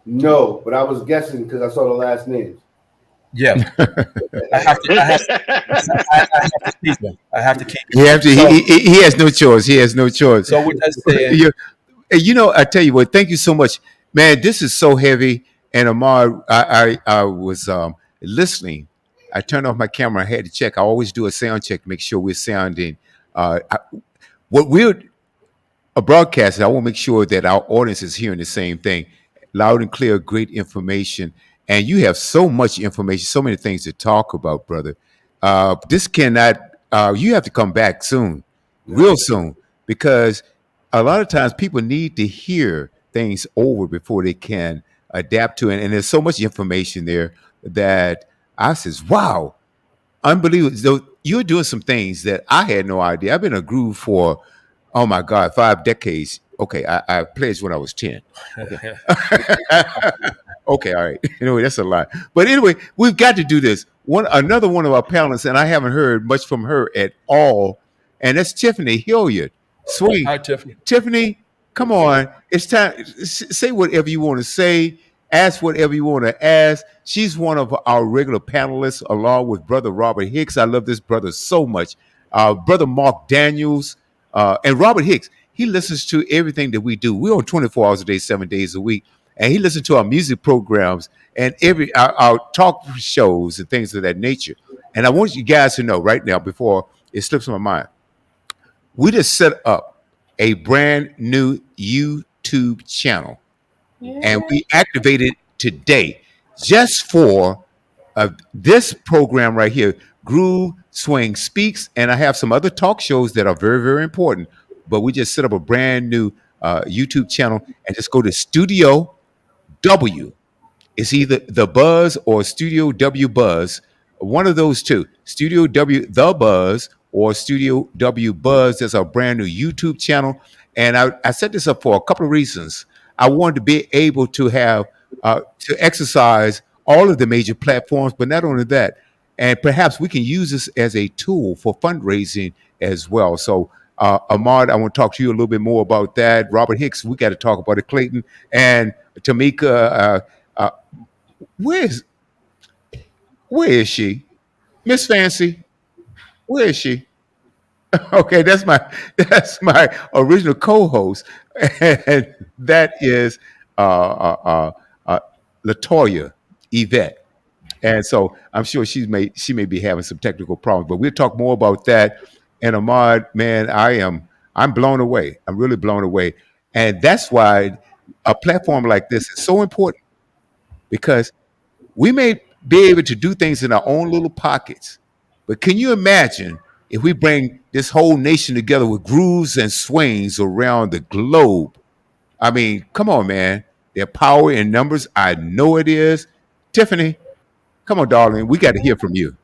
No, but I was guessing because I saw the last names. Yeah, I have to keep him. I have to keep him. He have to. So, He has no choice. He has no choice. so with that said, you, I tell you what. Thank you so much, man. This is so heavy. And Amar, I was listening. I turned off my camera. I had to check. I always do a sound check to make sure we're sounding. What we're a broadcaster, I want to make sure that our audience is hearing the same thing, loud and clear, great information. And you have so much information, so many things to talk about, brother. This cannot. You have to come back soon, real soon, because a lot of times people need to hear things over before they can adapt to it. And there's so much information there that I says, "Wow, unbelievable!" So you're doing some things that I had no idea. I've been in a groove for, oh my God, 5 decades. Okay, I pledged when I was 10. Okay. Okay, all right. Anyway, that's a lot. But anyway, we've got to do this. Another one of our panelists, and I haven't heard much from her at all, and that's Tiffany Hilliard. Sweet. hi Tiffany. Tiffany, come on. It's time. Say whatever you want to say. Ask whatever you want to ask. She's one of our regular panelists, along with Brother Robert Hicks. I love this brother so much. Brother Mark Daniels and Robert Hicks. He listens to everything that we do. We're on 24 hours a day, 7 days a week, and he listens to our music programs and our talk shows and things of that nature. And I want you guys to know right now, before it slips my mind, we just set up a brand new YouTube channel, and we activated today just for this program right here, Groove Swing Speaks, and I have some other talk shows that are very, very important. But we just set up a brand new YouTube channel, and just go to Studio W. It's either The Buzz or Studio W Buzz, one of those two. Studio W The Buzz or Studio W Buzz. That's our brand new YouTube channel, and I set this up for a couple of reasons. I wanted to be able to have to exercise all of the major platforms, but not only that, and perhaps we can use this as a tool for fundraising as well. So, Ahmad, I want to talk to you a little bit more about that. Robert Hicks, we got to talk about it. Clayton and Tamika, where is she? Miss Fancy, where is she? Okay, that's my original co-host, and that is Latoya Yvette. And so I'm sure she may be having some technical problems, but we'll talk more about that. And Ahmad, man, I'm blown away. I'm really blown away, and that's why a platform like this is so important, because we may be able to do things in our own little pockets, but can you imagine if we bring this whole nation together with grooves and swings around the globe? I mean, come on, man. Their power in numbers, I know it is. Tiffany, come on, darling. We got to hear from you.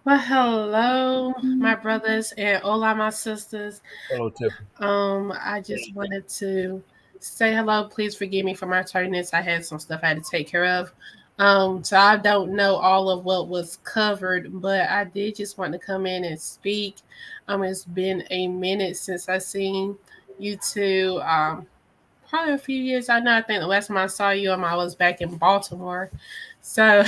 Well, hello, my brothers, and hola, my sisters. Hello, Tiffany. I just wanted to say hello. Please forgive me for my tardiness. I had some stuff I had to take care of. So I don't know all of what was covered, but I did just want to come in and speak. It's been a minute since I seen you two. Probably a few years. I know. I think the last time I saw you, I was back in Baltimore. So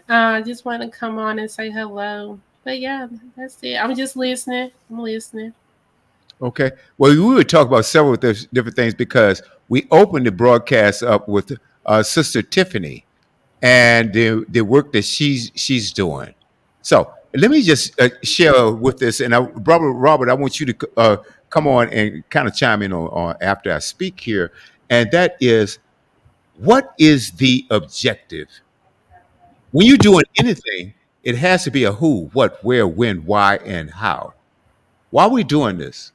I just want to come on and say hello. But yeah, that's it. I'm just listening. I'm listening. Okay. Well, we would talk about several different things, because we opened the broadcast up with Sister Tiffany and the work that she's doing. So let me just share with this, and Robert, I want you to come on and kind of chime in on after I speak here, and that is, what is the objective? When you're doing anything, it has to be a who, what, where, when, why, and how. Why are we doing this?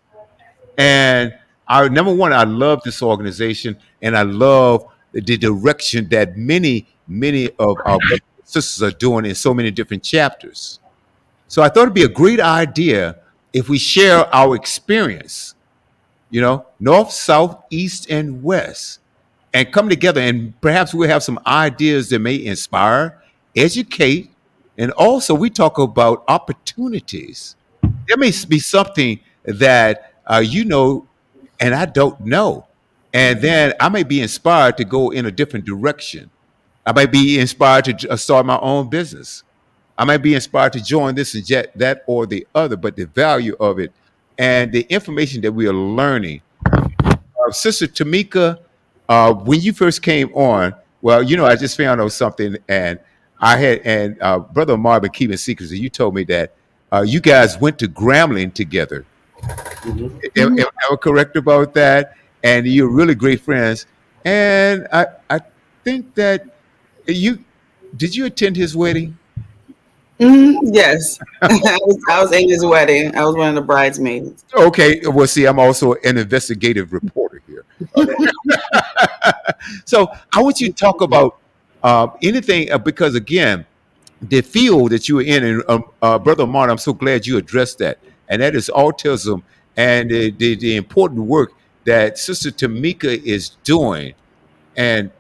And number one, I love this organization, and I love the direction that many of our sisters are doing in so many different chapters. So I thought it'd be a great idea if we share our experience, north, south, east, and west, and come together, and perhaps we'll have some ideas that may inspire, educate, and also we talk about opportunities. There may be something that and I don't know, and then I may be inspired to go in a different direction. I might be inspired to start my own business. I might be inspired to join this and that or the other, but the value of it and the information that we are learning. Sister Tamika, when you first came on, well, I just found out something, and Brother Marvin keeping secrets, and you told me that you guys went to Grambling together. Mhm. Am I correct about that? And you're really great friends. And I think that did you attend his wedding? Yes, I was in his wedding. I was one of the bridesmaids. Okay, well, see, I'm also an investigative reporter here. So I want you to talk about anything because, again, the field that you were in, and Brother Martin, I'm so glad you addressed that, and that is autism and the important work that Sister Tamika is doing. And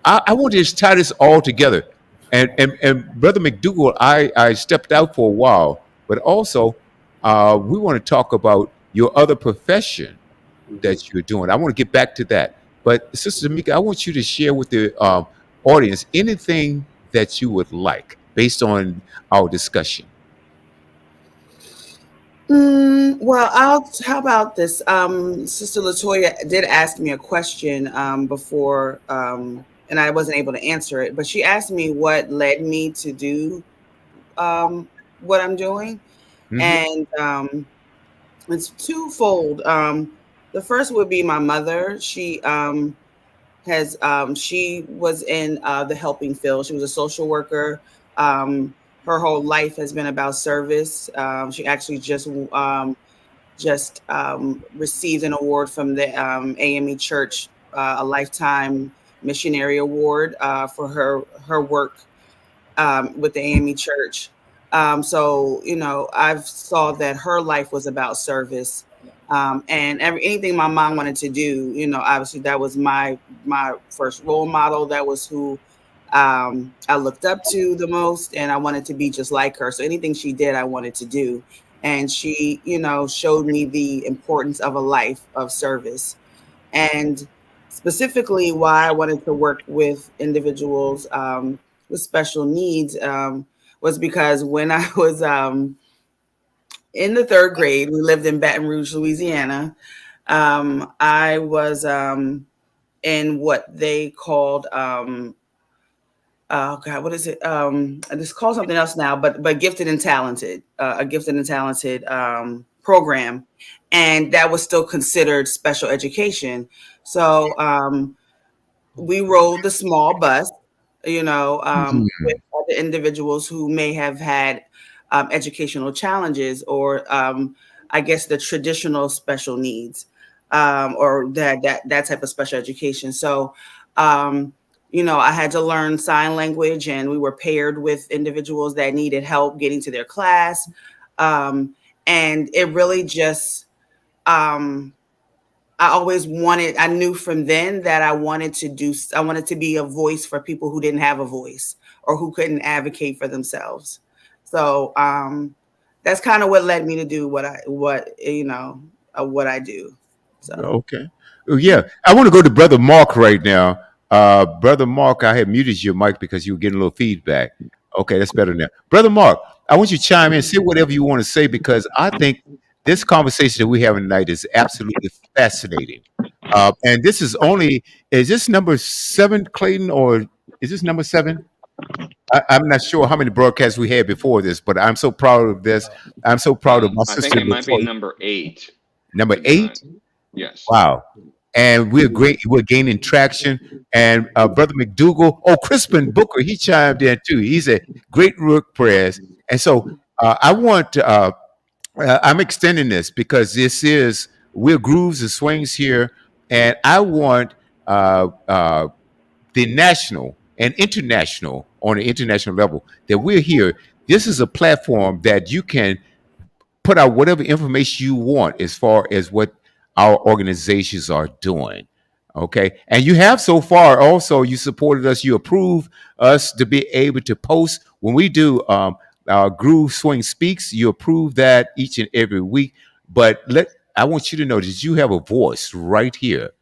I want to just tie this all together. And Brother McDougall, I stepped out for a while, but also we want to talk about your other profession that you're doing. I want to get back to that. But Sister Tamika, I want you to share with the audience anything that you would like based on our discussion. Well, how about this? Sister Latoya did ask me a question before, and I wasn't able to answer it. But she asked me what led me to do what I'm doing, Mhm. and it's twofold. The first would be my mother. She was in the helping field. She was a social worker. Her whole life has been about service. She actually just received an award from the AME Church, a lifetime missionary award for her work with the AME Church. So I've saw that her life was about service, and anything my mom wanted to do. Obviously that was my first role model. That was who I looked up to the most, and I wanted to be just like her. So anything she did, I wanted to do. And she, showed me the importance of a life of service. And specifically, why I wanted to work with individuals with special needs was because when I was in the third grade, we lived in Baton Rouge, Louisiana. I was in what they called oh God, what is it? It's called something else now, but gifted and talented, a gifted and talented program, and that was still considered special education. So we rode the small bus, with other individuals who may have had educational challenges, or I guess the traditional special needs, or that type of special education. So. I had to learn sign language, and we were paired with individuals that needed help getting to their class. And it really just, I knew from then that I wanted to be a voice for people who didn't have a voice or who couldn't advocate for themselves. So that's kind of what led me to do what I do. So. Okay. Oh, yeah. I want to go to Brother Mark right now. Brother Mark, I had muted your mic because you were getting a little feedback. Okay, that's better now. Brother Mark, I want you to chime in, say whatever you want to say, because I think this conversation that we're having tonight is absolutely fascinating. And is this number 7, Clayton, or is this number 7? I'm not sure how many broadcasts we had before this, but I'm so proud of this. I'm so proud of my I sister. think it might be Latoya. number 8. Number to be 8? honest. Yes. Wow. And we're great. We're gaining traction. And Brother McDougall, Crispin Booker, he chimed in too. He's a great work prayers. And so I'm extending this because we're grooves and swings here. And I want the national and international, on the international level, that we're here This is a platform that you can put out whatever information you want as far as what our organizations are doing. Okay. And you have so far also, you supported us, you approve us to be able to post when we do Groove Swing Speaks, you approve that each and every week. But I want you to know that you have a voice right here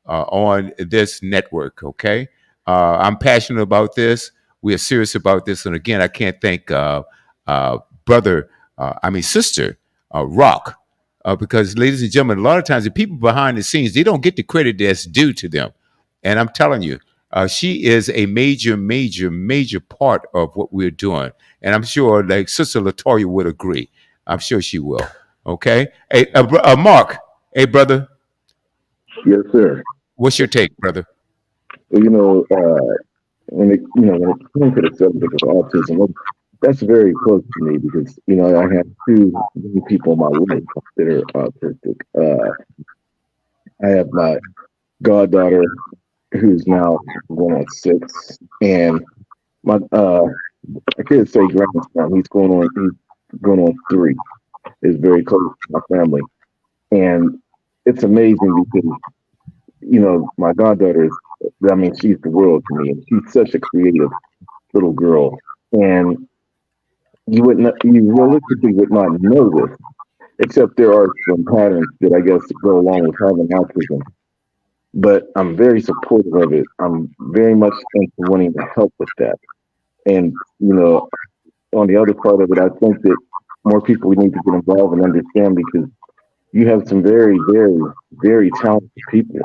on this network. Okay. I'm passionate about this. We are serious about this. And again, I can't thank sister Rock. Because, ladies and gentlemen, a lot of times the people behind the scenes, they don't get the credit that's due to them. And I'm telling you, she is a major, major, major part of what we're doing. And I'm sure, like Sister Latoya would agree. I'm sure she will. Okay. Hey, Mark. Hey, brother. Yes, sir. What's your take, brother? Well, when it comes to the subject of autism, that's very close to me because I have two young people in my life that are autistic. I have my goddaughter who's now going on 6, and my I can't say grandson. He's going on 3. Is very close to my family, and it's amazing because my goddaughter is. I mean, she's the world to me, and she's such a creative little girl, and you realistically would not know this, except there are some patterns that I guess go along with having autism. But I'm very supportive of it. I'm very much into wanting to help with that. And on the other part of it, I think that more people need to get involved and understand because you have some very, very, very talented people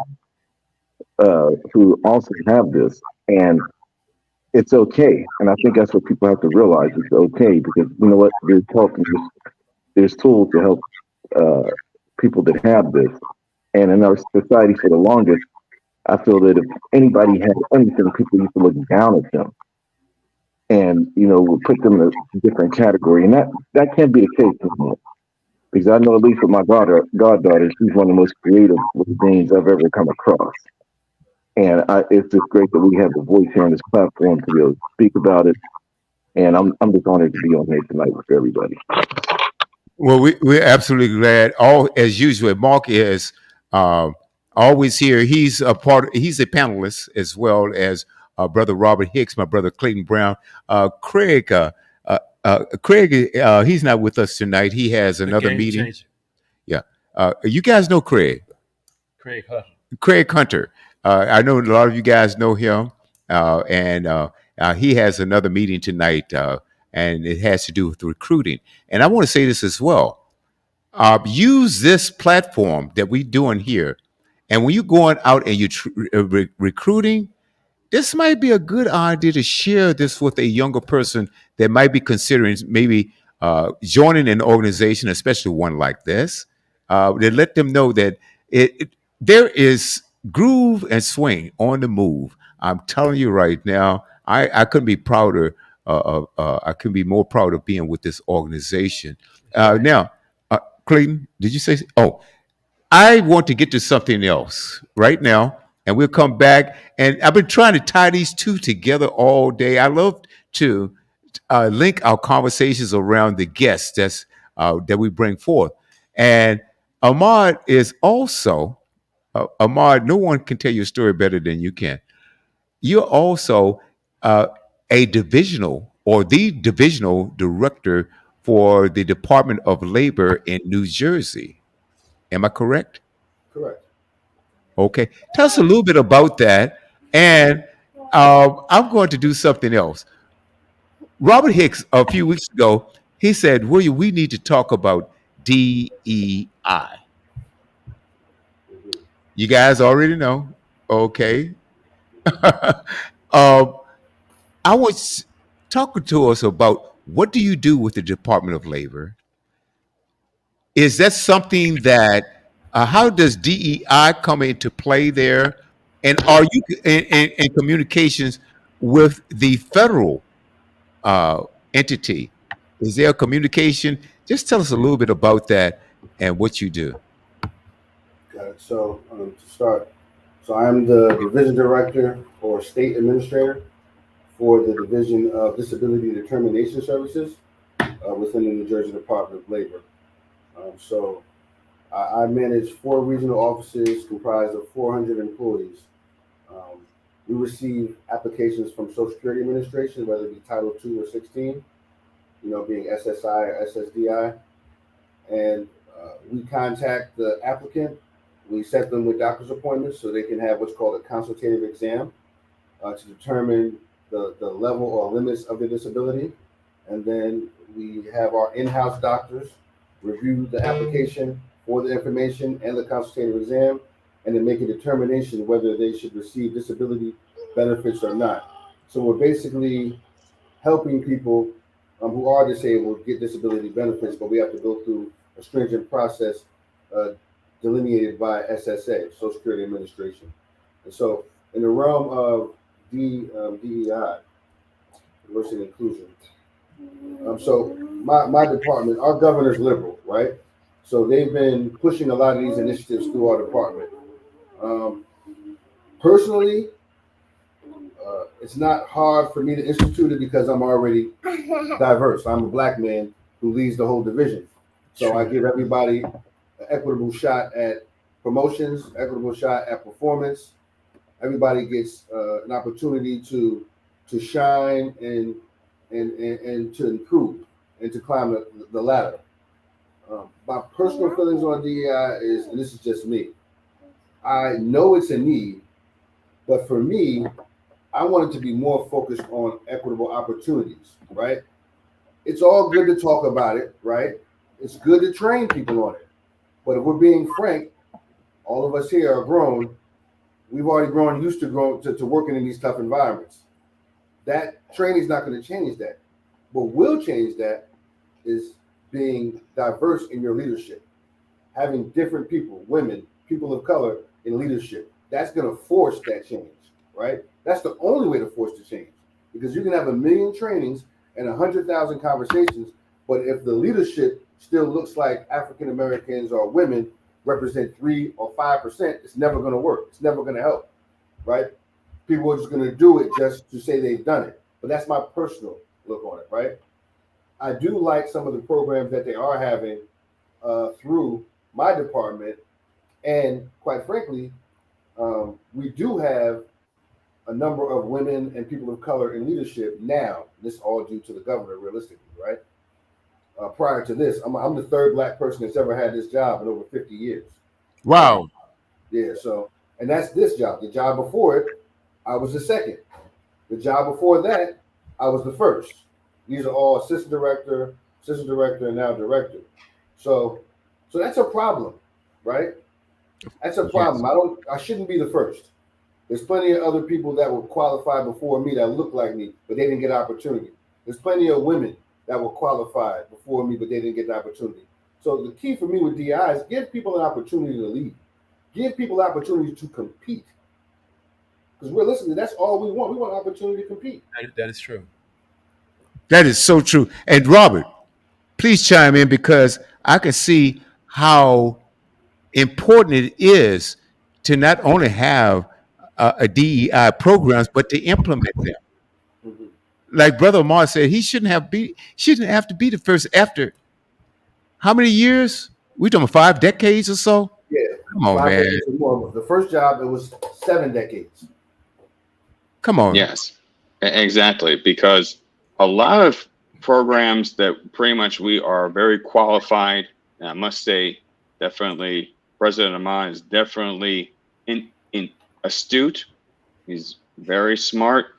who also have this, and it's okay. And I think that's what people have to realize. It's okay because you know what? There's tools to help people that have this. And in our society for the longest, I feel that if anybody had anything, people used to look down at them and, would put them in a different category. And that can't be the case anymore. Because I know at least with my goddaughter, she's one of the most creative little beings I've ever come across. And it's just great that we have the voice here on this platform to be able to speak about it. And I'm just honored to be on here tonight with everybody. Well, we're absolutely glad. As usual, Mark is always here. He's a panelist as well as Brother Robert Hicks, my brother Clayton Brown. Craig, he's not with us tonight. He has another meeting. Changer. Yeah. You guys know Craig. Craig Hunter. I know a lot of you guys know him, and he has another meeting tonight, and it has to do with recruiting. And I want to say this as well. Use this platform that we're doing here, and when you're going out and you're recruiting, this might be a good idea to share this with a younger person that might be considering maybe joining an organization, especially one like this. To let them know that there is groove and swing on the move. I'm telling you right now, I couldn't be prouder. I couldn't be more proud of being with this organization. Now, Clayton, did you say? Oh, I want to get to something else right now, and we'll come back. And I've been trying to tie these two together all day. I love to link our conversations around the guests that we bring forth. And Ahmad is also Ahmad. No one can tell your story better than you can. You're also a divisional or the divisional director for the Department of Labor in New Jersey. Am I correct? Correct. Okay. Tell us a little bit about that. And I'm going to do something else. Robert Hicks, a few weeks ago, he said, William, we need to talk about DEI. You guys already know. Okay. I was talking to us about what do you do with the Department of Labor? Is that something that, how does DEI come into play there? And are you in communications with the federal entity? Is there a communication? Just tell us a little bit about that and what you do. Got it. So to start, I am the division director or state administrator for the Division of Disability Determination Services within the New Jersey Department of Labor. So I manage 4 regional offices comprised of 400 employees. We receive applications from Social Security Administration, whether it be Title II or 16, being SSI or SSDI. And we contact the applicant. We set them with doctor's appointments so they can have what's called a consultative exam to determine the level or limits of their disability. And then we have our in-house doctors review the application for the information and the consultative exam, and then make a determination whether they should receive disability benefits or not. So we're basically helping people who are disabled get disability benefits, but we have to go through a stringent process delineated by SSA, Social Security Administration. And so in the realm of DEI, diversity and inclusion, so my department, our governor's liberal, right? So they've been pushing a lot of these initiatives through our department. Personally, it's not hard for me to institute it because I'm already diverse. I'm a Black man who leads the whole division. So I give everybody an equitable shot at promotions, equitable shot at performance. Everybody gets an opportunity to shine and to improve and to climb the ladder. My personal feelings on DEI is, and this is just me, I know it's a need, but for me, I want it to be more focused on equitable opportunities, right? It's all good to talk about it, right? It's good to train people on it. But if we're being frank, all of us here are grown. We've already grown used to working in these tough environments. That training is not going to change that. What will change that is being diverse in your leadership, having different people, women, people of color in leadership. That's going to force that change, right? That's the only way to force the change, because you can have 1 million trainings and 100,000 conversations, but if the leadership still looks like African Americans or women represent 3 or 5%, it's never going to work. It's never going to help, right? People are just going to do it just to say they've done it. But that's my personal look on it, right? I do like some of the programs that they are having through my department. And quite frankly, we do have a number of women and people of color in leadership now. This is all due to the governor, realistically, right? Prior to this, I'm the 3rd Black person that's ever had this job in over 50 years. Wow. Yeah, so, and that's this job. The job before it, I was the 2nd. The job before that, I was the 1st. These are all assistant director, and now director. So that's a problem, right? That's a problem. I shouldn't be the 1st. There's plenty of other people that were qualified before me that look like me, but they didn't get opportunity. There's plenty of women that were qualified before me, but they didn't get the opportunity. So the key for me with DI is give people an opportunity to lead. Give people opportunity to compete. Because realistically, that's all we want. We want an opportunity to compete. That is true. That is so true. And Robert, please chime in, because I can see how important it is to not only have a DEI programs, but to implement them. Mm-hmm. Like Brother Amar said, he shouldn't have to be the first after how many years? We talking 5 decades or so? Yeah. Come on, man. The first job, it was 7 decades. Come on. Yes, exactly. Because a lot of programs that pretty much we are very qualified, and I must say, definitely, President Amar is definitely in astute. He's very smart.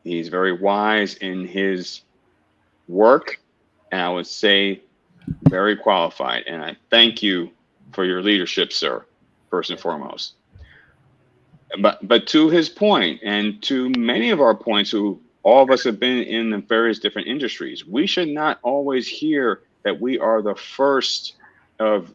He's very wise in his work, and I would say very qualified. And I thank you for your leadership, sir, first and foremost. But to his point, and to many of our points, who all of us have been in the various different industries, we should not always hear that we are the first of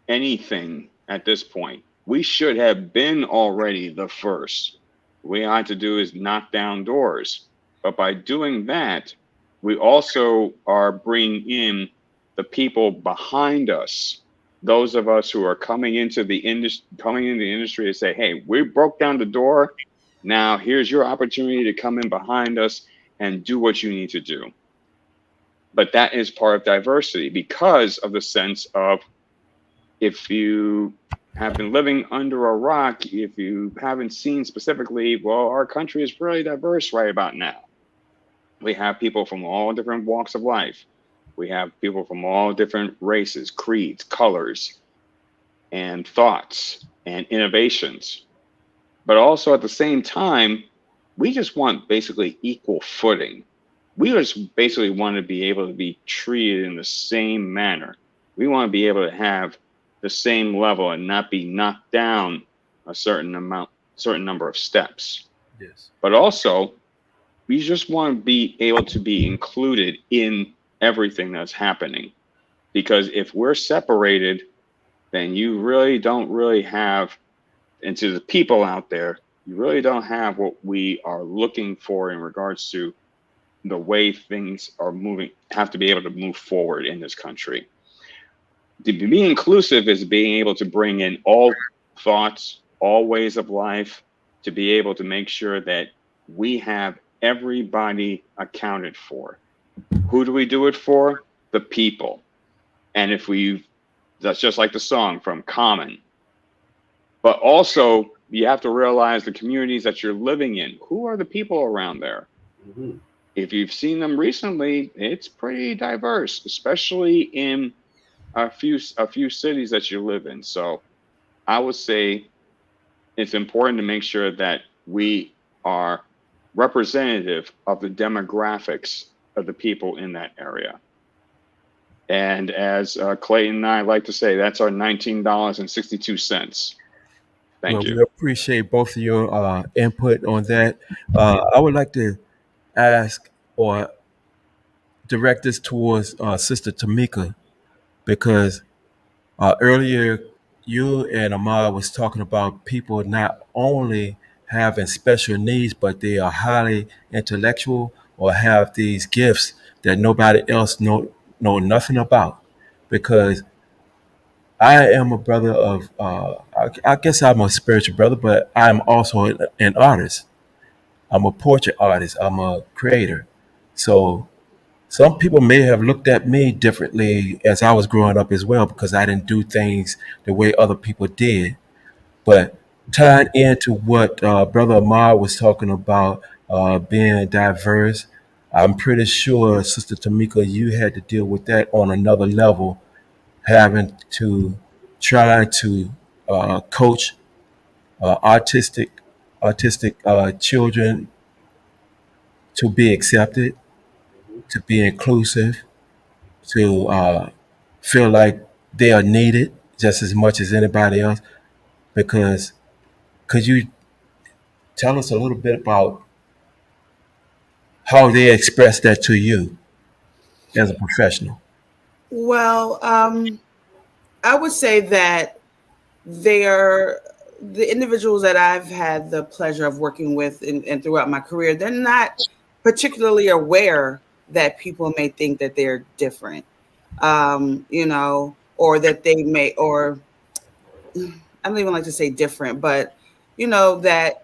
anything at this point. We should have been already the first. What we ought to do is knock down doors. But by doing that, we also are bringing in the people behind us, those of us who are coming into the industry to say, hey, we broke down the door. Now here's your opportunity to come in behind us and do what you need to do. But that is part of diversity because of the sense of, if you have been living under a rock, if you haven't seen specifically, well, our country is really diverse right about now. We have people from all different walks of life. We have people from all different races, creeds, colors, and thoughts and innovations. But also at the same time, we just want basically equal footing. We just basically want to be able to be treated in the same manner. We want to be able to have the same level and not be knocked down a certain number of steps. Yes. But also, we just want to be able to be included in everything that's happening. Because if we're separated, then you really don't really have, and to the people out there, you really don't have what we are looking for in regards to the way things are moving, have to be able to move forward in this country. To be inclusive is being able to bring in all thoughts, all ways of life, to be able to make sure that we have everybody accounted for. Who do we do it for? The people. And that's just like the song from Common. But also, you have to realize the communities that you're living in. Who are the people around there? Mhm. If you've seen them recently, it's pretty diverse, especially in a few cities that you live in. So I would say it's important to make sure that we are representative of the demographics of the people in that area. And as Clayton and I like to say, that's our $19.62. Thank Well, you. we appreciate both of your input on that. I would like to ask or direct this towards Sister Tamika, because earlier you and Amar was talking about people not only having special needs, but they are highly intellectual or have these gifts that nobody else know nothing about. Because I am a brother of, I guess I'm a spiritual brother, but I'm also an artist. I'm a portrait artist. I'm a creator. So some people may have looked at me differently as I was growing up as well, because I didn't do things the way other people did. But tying into what Brother Amar was talking about, being diverse, I'm pretty sure, Sister Tamika, you had to deal with that on another level, having to try to coach autistic children to be accepted, to be inclusive, to feel like they are needed just as much as anybody else. Because could you tell us a little bit about how they express that to you as a professional? Well, I would say that they're the individuals that I've had the pleasure of working with and throughout my career, they're not particularly aware that people may think that they're different, or that they may, or I don't even like to say different, but that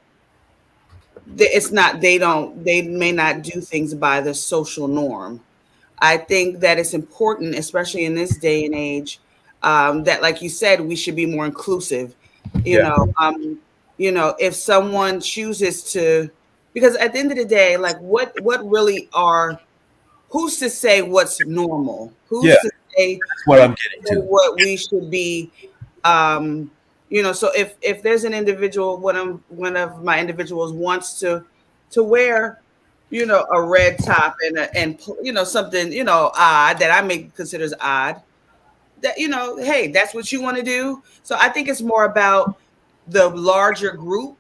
it's not, they may not do things by the social norm. I think that it's important, especially in this day and age, that, like you said, we should be more inclusive. You Yeah. know, if someone chooses to, because at the end of the day, like what really are, who's to say what's normal? Yeah, Who's to say that's what I'm getting to. what we should be? So if there's an individual, one of my individuals wants to wear, a red top and something, odd that I may consider as odd, that, hey, that's what you want to do. So I think it's more about the larger group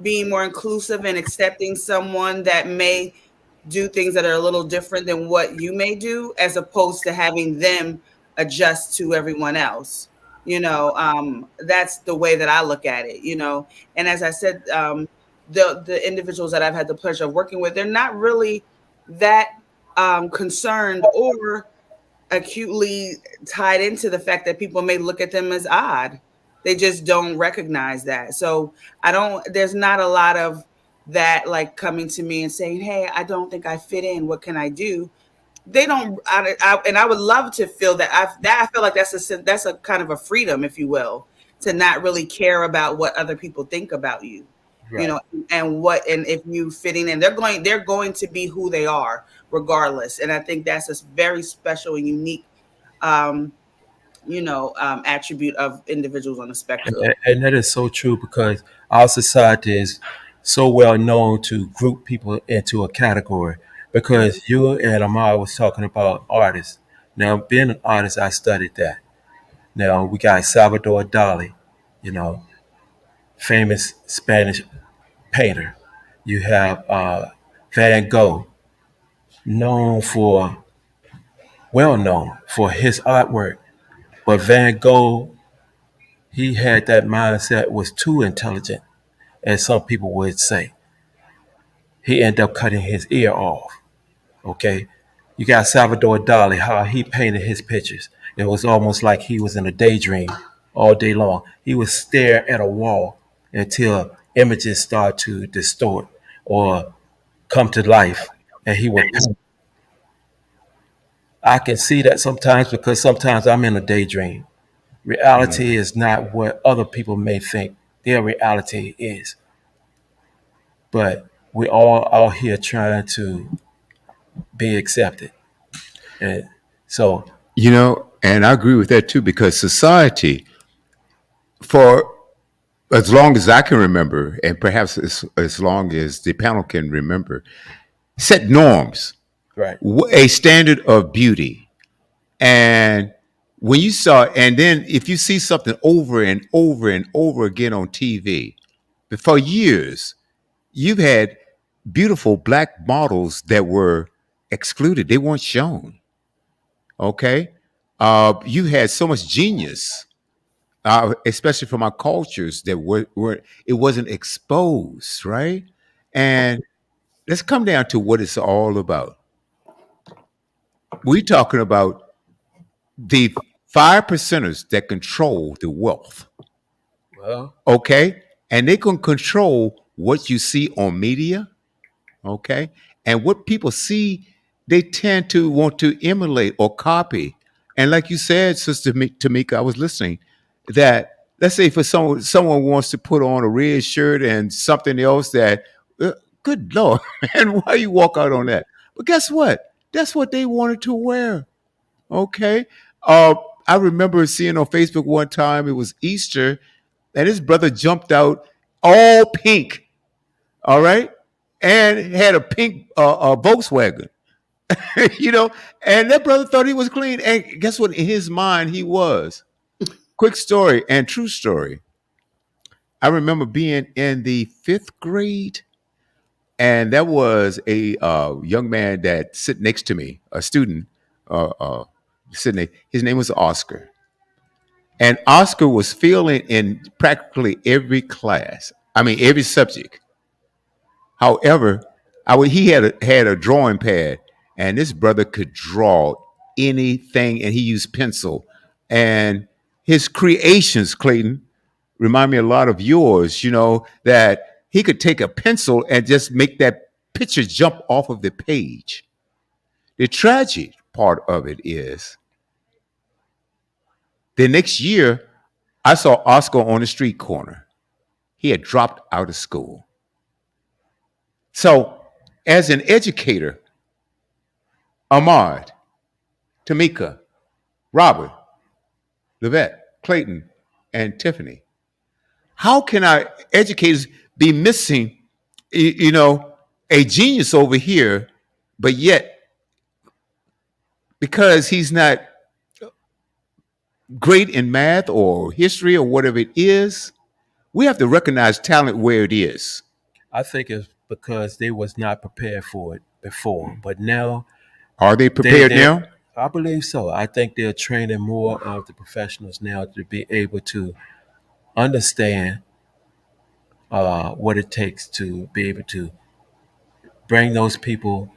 being more inclusive and accepting someone that may do things that are a little different than what you may do, as opposed to having them adjust to everyone else. That's the way that I look at it. And as I said, the individuals that I've had the pleasure of working with, they're not really that concerned or acutely tied into the fact that people may look at them as odd. They just don't recognize that. So there's not a lot of that, like, coming to me and saying, hey, I don't think I fit in. What can I do? they don't. And I would love to feel that. I feel like that's a kind of a freedom, if you will, to not really care about what other people think about you. You Right. know, and if you fitting in, they're going to be who they are regardless. And I think that's a very special and unique um, attribute of individuals on the spectrum. And that is so true because our society is so well known to group people into a category. Because you and Amar was talking about artists. Now, being an artist, I studied that. Now we got Salvador Dali, you know, famous Spanish painter. You have Van Gogh, well known for his artwork. But Van Gogh, he had that mindset was too intelligent, as some people would say. He ended up cutting his ear off. Okay, you got Salvador Dali, how he painted his pictures. It was almost like he was in a daydream all day long. He would stare at a wall until images start to distort or come to life, and he would paint. I can see that sometimes because sometimes I'm in a daydream. Reality is not what other people may think their reality is. But we all out here trying to be accepted. And so, And I agree with that too, because society, for as long as I can remember, and perhaps as long as the panel can remember, set norms, right. a standard of beauty. And when you saw, and then if you see something over and over and over again on TV, for years, you've had beautiful black models that were excluded. They weren't shown. Okay. You had so much genius, especially from our cultures that were it wasn't exposed, right? And let's come down to what it's all about. We're talking about the 5 percenters that control the wealth. Well, Okay. And they can control what you see on media. Okay. And what people see, they tend to want to emulate or copy. And like you said, Sister Tamika, I was listening, that let's say for someone wants to put on a red shirt and something else that, good Lord, man, why you walk out on that? But guess what? That's what they wanted to wear. Okay. Uh, I remember seeing on Facebook one time, it was Easter, and his brother jumped out all pink. All right. And had a pink Volkswagen, you know, and that brother thought he was clean. And guess what? In his mind, he was. Quick story and true story. I remember being in the 5th grade, and there was a young man that sit next to me, a student, sitting. His name was Oscar, and Oscar was failing in practically every class. I mean, every subject. However, he had a drawing pad, and this brother could draw anything, and he used pencil. And his creations, Clayton, remind me a lot of yours. That he could take a pencil and just make that picture jump off of the page. The tragic part of it is the next year, I saw Oscar on the street corner. He had dropped out of school. So, as an educator, Ahmad, Tamika, Robert, Levette, Clayton, and Tiffany, how can our educators be missing, a genius over here, but yet because he's not great in math or history or whatever it is, we have to recognize talent where it is. I think it's because they was not prepared for it before, but now Are they prepared now? I believe so. I think they're training more of the professionals now to be able to understand what it takes to be able to bring those people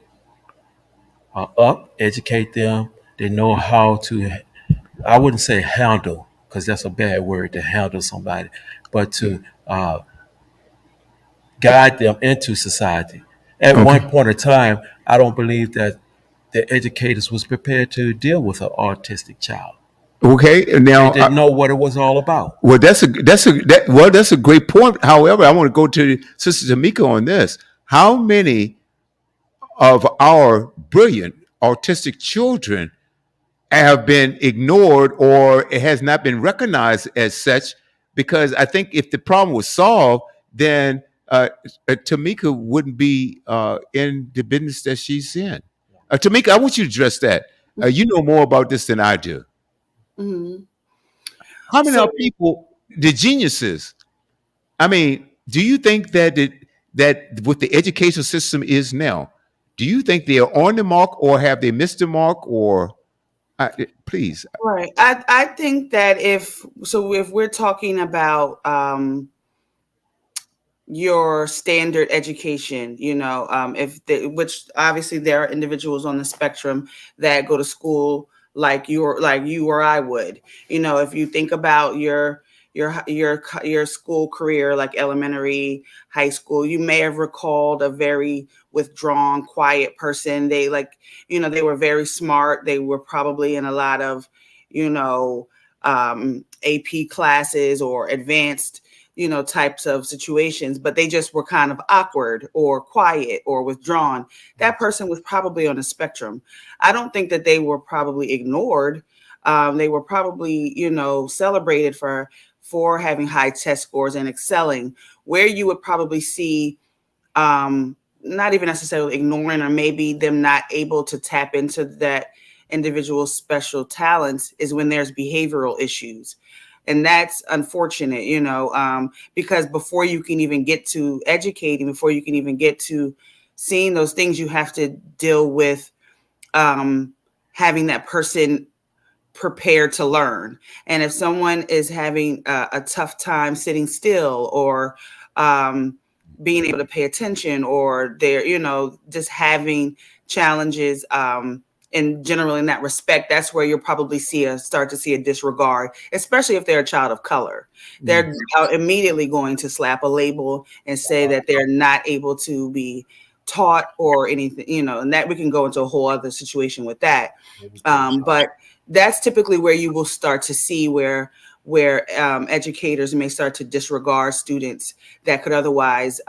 up, educate them. They know how to, I wouldn't say handle, because that's a bad word to handle somebody, but to guide them into society. At one Okay. point in time, I don't believe that the educators was prepared to deal with an autistic child. Okay, and They now didn't know what it was all about. well, that's a great point. However, I want to go to Sister Tamika on this. How many of our brilliant autistic children have been ignored or it has not been recognized as such? Because I think if the problem was solved, then Tamika wouldn't be in the business that she's in. Tamika, I want you to address that. You know more about this than I do. Mhm. How many So are people, the geniuses? I mean, do you think that that what the education system is now, do you think they are on the mark or have they missed the mark or please? right, I think that if we're talking about your standard education, which obviously there are individuals on the spectrum that go to school like you or I would. If you think about your school career, like elementary, high school, you may have recalled a very withdrawn, quiet person. They were very smart. They were probably in a lot of, AP classes or advanced types of situations, but they just were kind of awkward or quiet or withdrawn. That person was probably on a spectrum. I don't think that they were probably ignored. They were probably, celebrated for having high test scores and excelling. Where you would probably see not even necessarily ignoring or maybe them not able to tap into that individual's special talents is when there's behavioral issues. And that's unfortunate, because before you can even get to educating, before you can even get to seeing those things, you have to deal with having that person prepared to learn. And if someone is having a tough time sitting still or being able to pay attention, or they're, just having challenges and generally in that respect, that's where you'll probably start to see a disregard, especially if they're a child of color. They're immediately going to slap a label and say that they're not able to be taught or anything, and that we can go into a whole other situation with that. But that's typically where you will start to see where educators may start to disregard students that could otherwise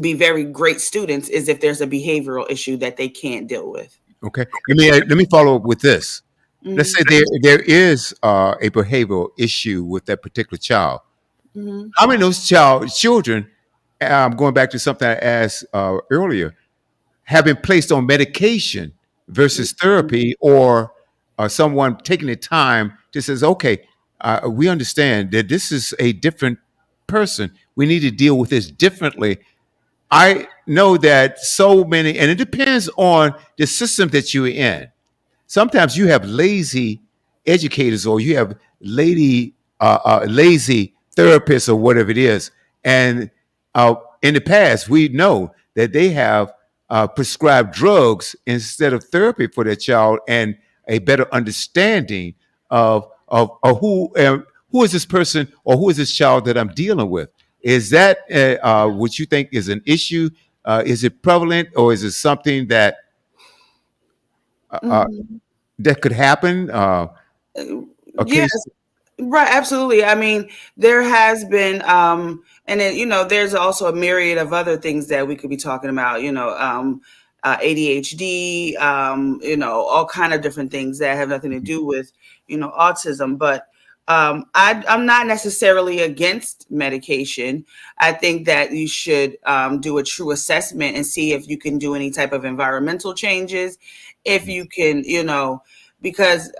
be very great students, is if there's a behavioral issue that they can't deal with. Okay, let me follow up with this. Let's say there is a behavioral issue with that particular child. Mhm. How many of those children, going back to something I asked earlier, have been placed on medication versus therapy, or someone taking the time to says, okay, we understand that this is a different person. We need to deal with this differently. I know that so many, and it depends on the system that you're in. Sometimes you have lazy educators, or you have lazy therapists, or whatever it is. And in the past, we know that they have prescribed drugs instead of therapy for their child, and a better understanding of who is this person or who is this child that I'm dealing with. Is that what you think is an issue? Is it prevalent, or is it something that that could happen? Okay. Yes, right, absolutely. I mean, there has been, and then, there's also a myriad of other things that we could be talking about, ADHD, all kind of different things that have nothing to do with, autism. But I'm not necessarily against medication. I think that you should do a true assessment and see if you can do any type of environmental changes, if you can, because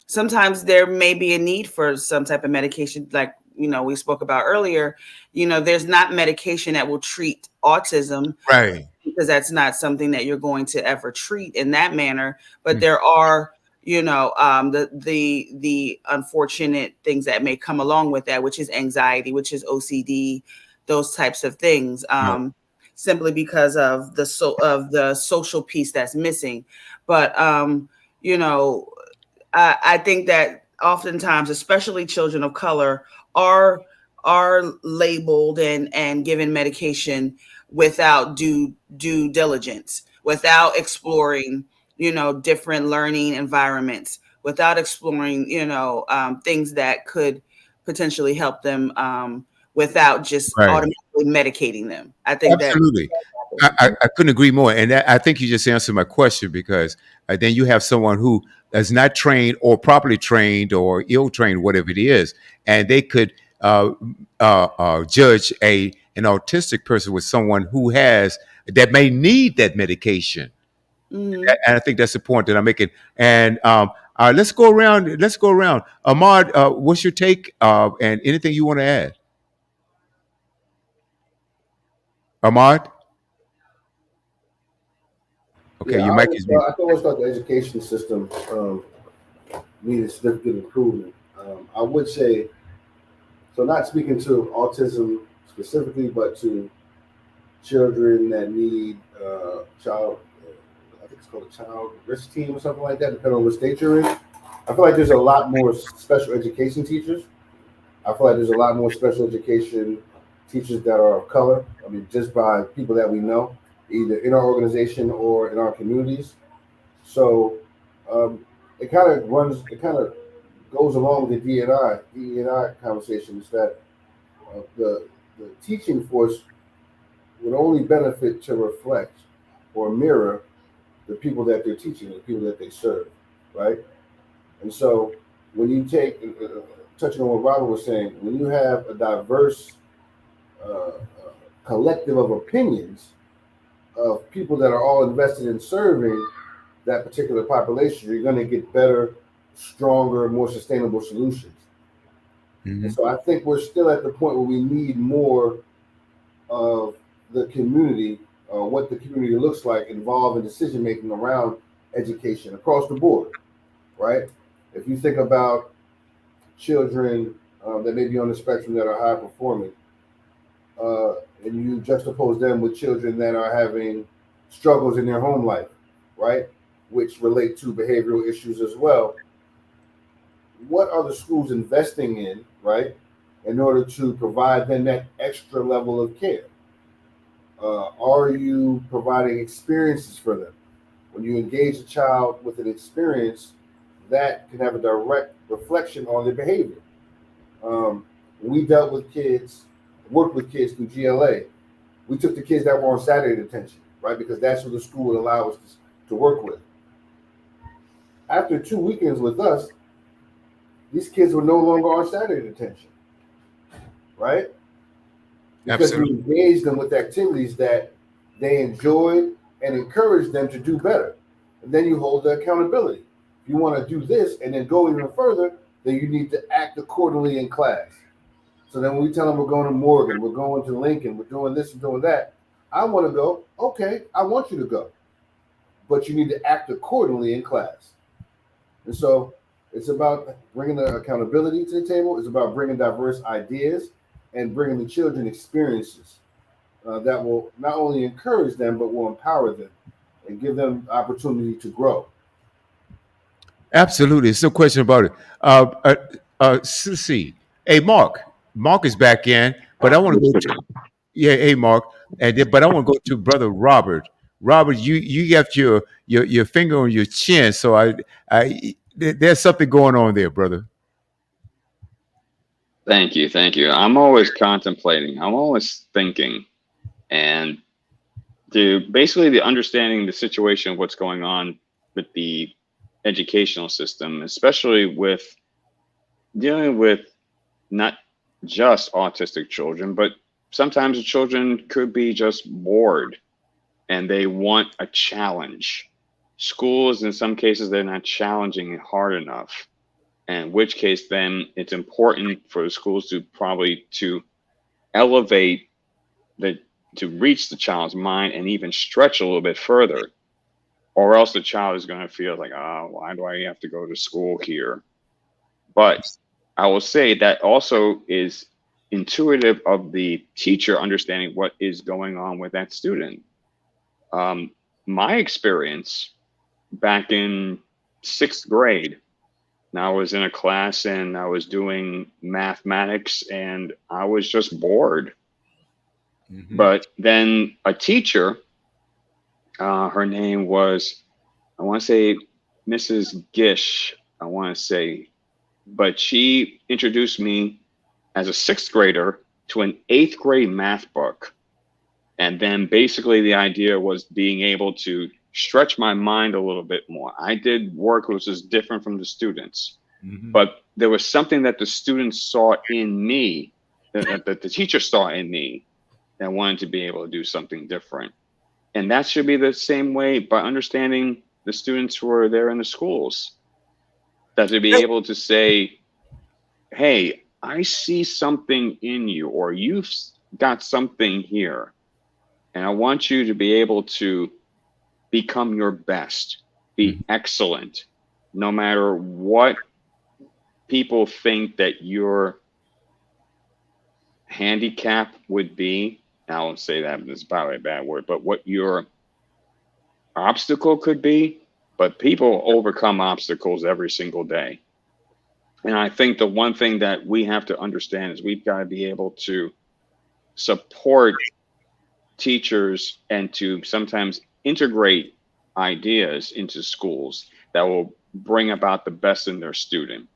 sometimes there may be a need for some type of medication, like, we spoke about earlier. There's not medication that will treat autism, Right. because that's not something that you're going to ever treat in that manner. But there are, the unfortunate things that may come along with that, which is anxiety, which is OCD, those types of things, simply because of the social piece that's missing. But I think that oftentimes, especially children of color, are labeled and given medication without due diligence, without exploring, different learning environments, without exploring, things that could potentially help them, without just Right. automatically medicating them. I think that Absolutely. I couldn't agree more. And I think you just answered my question because then you have someone who is not trained or properly trained or ill trained, whatever it is, and they could judge an autistic person with someone who has that may need that medication. Mhm. And I think that's the point that I'm making. And let's go around. Let's go around. Ahmad, what's your take? And anything you want to add, Ahmad? Okay, Yeah, your mic is muted. I always thought the education system needed significant improvement. I would say, so not speaking to autism specifically, but to children that need I think it's called a child risk team or something like that, depending on what state you're in. I feel like there's a lot more special education teachers. I feel like there's a lot more special education teachers that are of color. I mean, just by people that we know, either in our organization or in our communities. So it kind of goes along with the DEI conversation. Is that the teaching force would only benefit to reflect or mirror the people that they're teaching, the people that they serve, right? And so when you take, touching on what Robert was saying, when you have a diverse collective of opinions of people that are all invested in serving that particular population, you're going to get better, stronger, more sustainable solutions. Mm-hmm. And so I think we're still at the point where we need more of the community, what the community looks like, involved in decision making around education across the board, right? If you think about children that may be on the spectrum that are high performing, and you juxtapose them with children that are having struggles in their home life, right, which relate to behavioral issues as well. What are the schools investing in, right, in order to provide them that extra level of care? Are you providing experiences for them? When you engage a child with an experience, that can have a direct reflection on their behavior. We dealt with kids, worked with kids through GLA. We took the kids that were on Saturday detention, right, because that's what the school would allow us to work with. After 2 weekends with us, these kids were no longer on Saturday detention, right? Because Absolutely. we engaged them with activities that they enjoyed and encouraged them to do better. And then you hold the accountability. If you want to do this and then go even further, then you need to act accordingly in class. So then when we tell them we're going to Morgan, we're going to Lincoln, we're doing this and doing that, I want to go, okay, I want you to go. But you need to act accordingly in class. And so it's about bringing the accountability to the table. It's about bringing diverse ideas and bringing the children experiences that will not only encourage them, but will empower them and give them opportunity to grow. Absolutely. There's no question about it. Cece. Hey, Mark. Mark is back in, but I want to go to, yeah, hey, Mark. But I want to go to Brother Robert. Robert, you got your finger on your chin, so there's something going on there, brother. Thank you. Thank you. I'm always contemplating. I'm always thinking. And basically the understanding the situation of what's going on with the educational system, especially with dealing with not just autistic children, but sometimes the children could be just bored and they want a challenge. Schools, in some cases, they're not challenging it hard enough. In which case, then it's important for the schools to probably to elevate to reach the child's mind and even stretch a little bit further, or else the child is going to feel like, why do I have to go to school here? But I will say that also is intuitive of the teacher understanding what is going on with that student. My experience back in 6th grade, now I was in a class and I was doing mathematics and I was just bored. Mm-hmm. But then a teacher Her name was, I want to say, Mrs. Gish, I want to say, but she introduced me as a sixth grader to an eighth grade math book. And then basically the idea was being able to stretch my mind a little bit more. I did work which was different from the students, but there was something that the students saw in me, that the teacher saw in me, that wanted to be able to do something different. And that should be the same way by understanding the students who are there in the schools, that to be able to say, hey, I see something in you, or you've got something here. And I want you to be able to become your best, be excellent, no matter what people think that your handicap would be. I won't say that, it's probably a bad word, but what your obstacle could be. But people overcome obstacles every single day. And I think the one thing that we have to understand is we've got to be able to support teachers and to sometimes integrate ideas into schools that will bring about the best in their student.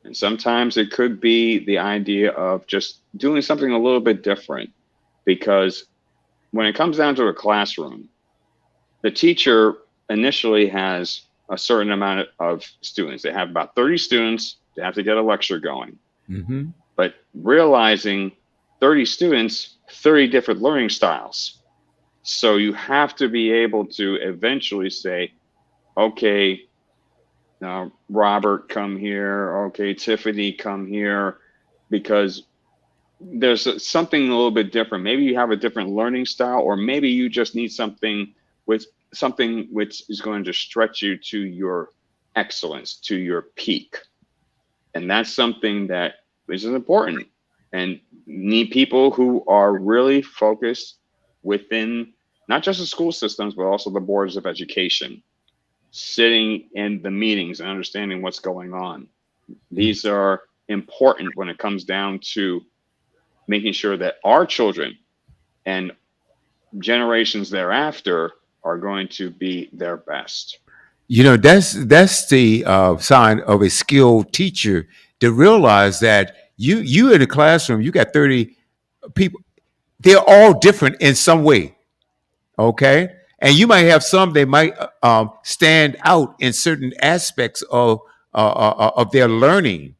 And sometimes it could be the idea of just doing something a little bit different, because when it comes down to a classroom, the teacher initially has a certain amount of students. They have about 30 students. They have to get a lecture going. But realizing 30 students, 30 different learning styles. So you have to be able to eventually say, okay, now Robert, come here. Okay, Tiffany, come here, because there's something a little bit different. Maybe you have a different learning style, or maybe you just need something which is going to stretch you to your excellence, to your peak. And that's something that is important, and need people who are really focused within not just the school systems, but also the boards of education, sitting in the meetings and understanding what's going on. These are important when it comes down to making sure that our children and generations thereafter are going to be their best. You know, that's the sign of a skilled teacher, to realize that you in a classroom, you got 30 people. They're all different in some way, okay? And you might have some, they might stand out in certain aspects of their learning.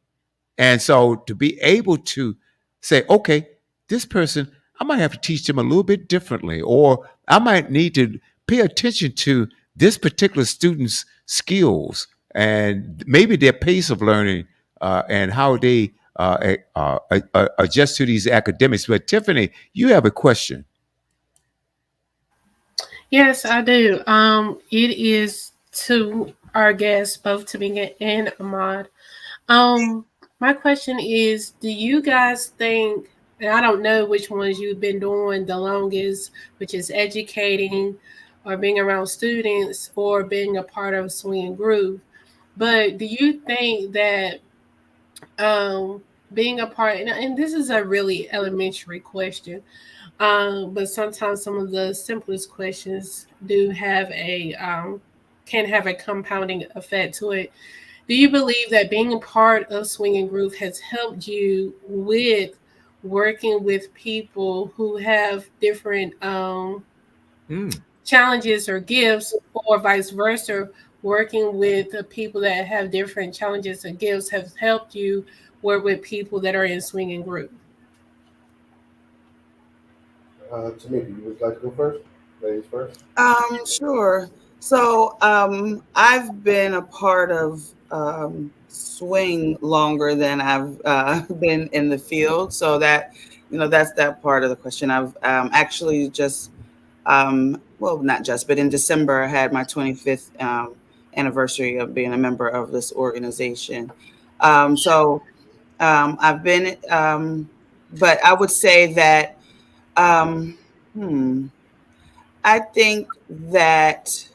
And so to be able to say, okay, this person, I might have to teach them a little bit differently, or I might need to pay attention to this particular student's skills and maybe their pace of learning, and how they adjust to these academics. But Tiffany, you have a question. Yes, I do. It is to our guests, both Tamika and Ahmad. My question is, do you guys think, and I don't know which ones you've been doing the longest, which is educating or being around students or being a part of Swing and Groove, but do you think that being a part, and this is a really elementary question, but sometimes some of the simplest questions do have can have a compounding effect to it. Do you believe that being a part of Swing and Groove has helped you with working with people who have different challenges or gifts, or vice versa, working with the people that have different challenges and gifts has helped you work with people that are in Swing and Groove? Tamika, you would like to go first? Ladies first? Sure. So I've been a part of swing longer than I've been in the field. So that, that's that part of the question. I've actually just, well, not just, but in December, I had my 25th anniversary of being a member of this organization. So I've been, but I would say that, I think that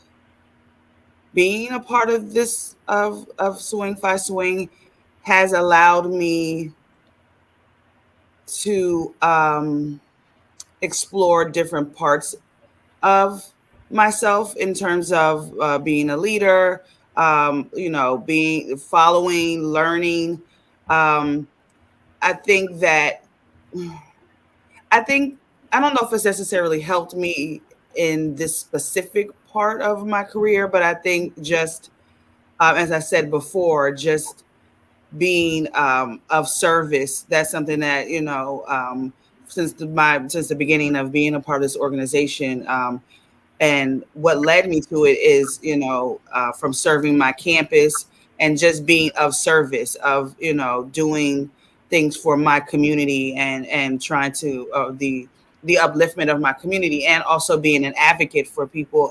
being a part of this of Swing Fi Swing has allowed me to explore different parts of myself in terms of being a leader, being following, learning. Um, I think that I think I don't know if it's necessarily helped me in this specific part of my career, but I think just as I said before, just being of service. That's something that since the beginning of being a part of this organization. And what led me to it is, from serving my campus and just being of service, of doing things for my community and trying to the upliftment of my community, and also being an advocate for people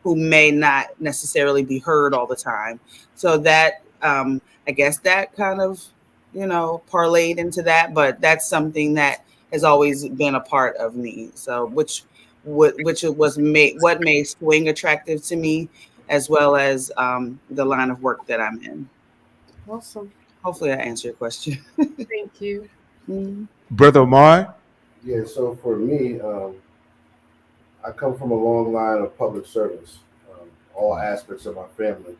who may not necessarily be heard all the time. So that I guess that kind of parlayed into that, but that's something that has always been a part of me. So which what made swing attractive to me, as well as the line of work that I'm in. Awesome. Hopefully, I answered your question. Thank you. Mhm. Brother Ahmad? Yeah, so for me, I come from a long line of public service, all aspects of my family,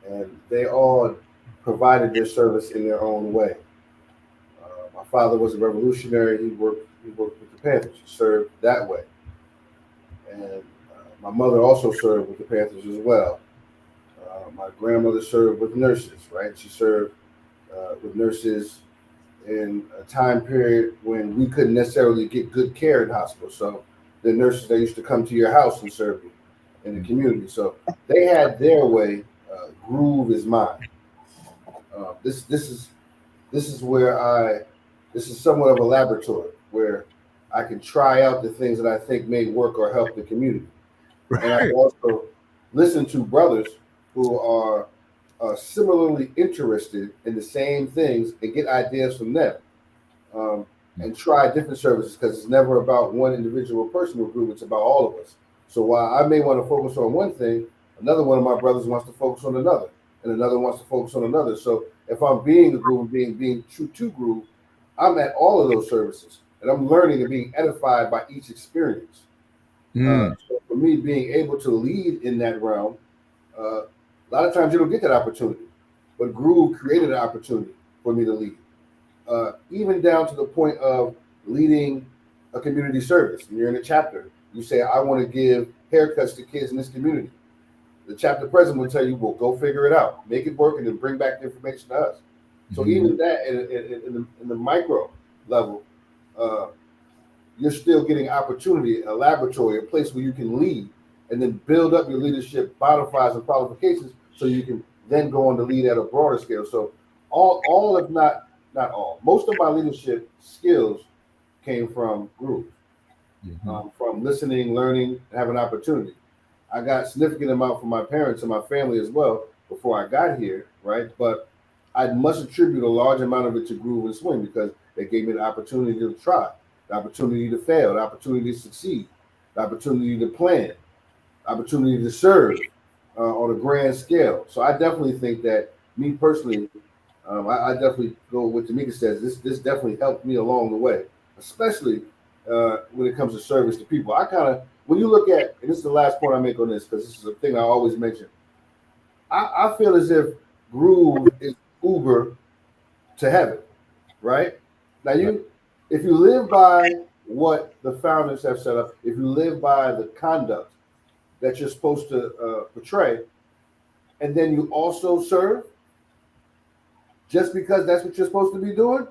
and they all provided their service in their own way. My father was a revolutionary. He worked with the Panthers. He served that way, and my mother also served with the Panthers as well. My grandmother served with nurses, right? She served with nurses in a time period when we couldn't necessarily get good care in hospitals. So the nurses that used to come to your house and serve you in the community. So they had their way. Groove is mine. This is where this is somewhat of a laboratory where I can try out the things that I think may work or help the community. And I Right. also listen to brothers who are similarly interested in the same things and get ideas from them, and try different services, because it's never about one individual personal group, it's about all of us. So while I may want to focus on one thing, another one of my brothers wants to focus on another, and another wants to focus on another. So if I'm being a groove, being true to groove, I'm at all of those services, and I'm learning and being edified by each experience. Mm. So for me, being able to lead in that realm, a lot of times you don't get that opportunity, but Groove created an opportunity for me to lead, even down to the point of leading a community service. And you're in a chapter. You say, I want to give haircuts to kids in this community. The chapter president will tell you, well, go figure it out, make it work, and then bring back the information to us. So even that in the micro level, uh, you're still getting opportunity, a laboratory, a place where you can lead and then build up your leadership bona fides and qualifications so you can then go on to lead at a broader scale. So all if not all, most of my leadership skills came from Groove, from listening, learning, and having opportunity. I got significant amount from my parents and my family as well before I got here, right? But I must attribute a large amount of it to Groove and Swing, because they gave me the opportunity to try, the opportunity to fail, the opportunity to succeed, the opportunity to plan, the opportunity to serve on a grand scale. So I definitely think that, me personally, I definitely go with Tamika says. This definitely helped me along the way, especially when it comes to service to people. I kind of, when you look at, and this is the last point I make on this, because this is a thing I always mention. I feel as if Groove is Uber to heaven, right? Now if you live by what the founders have set up, if you live by the conduct that you're supposed to portray, and then you also serve, just because that's what you're supposed to be doing,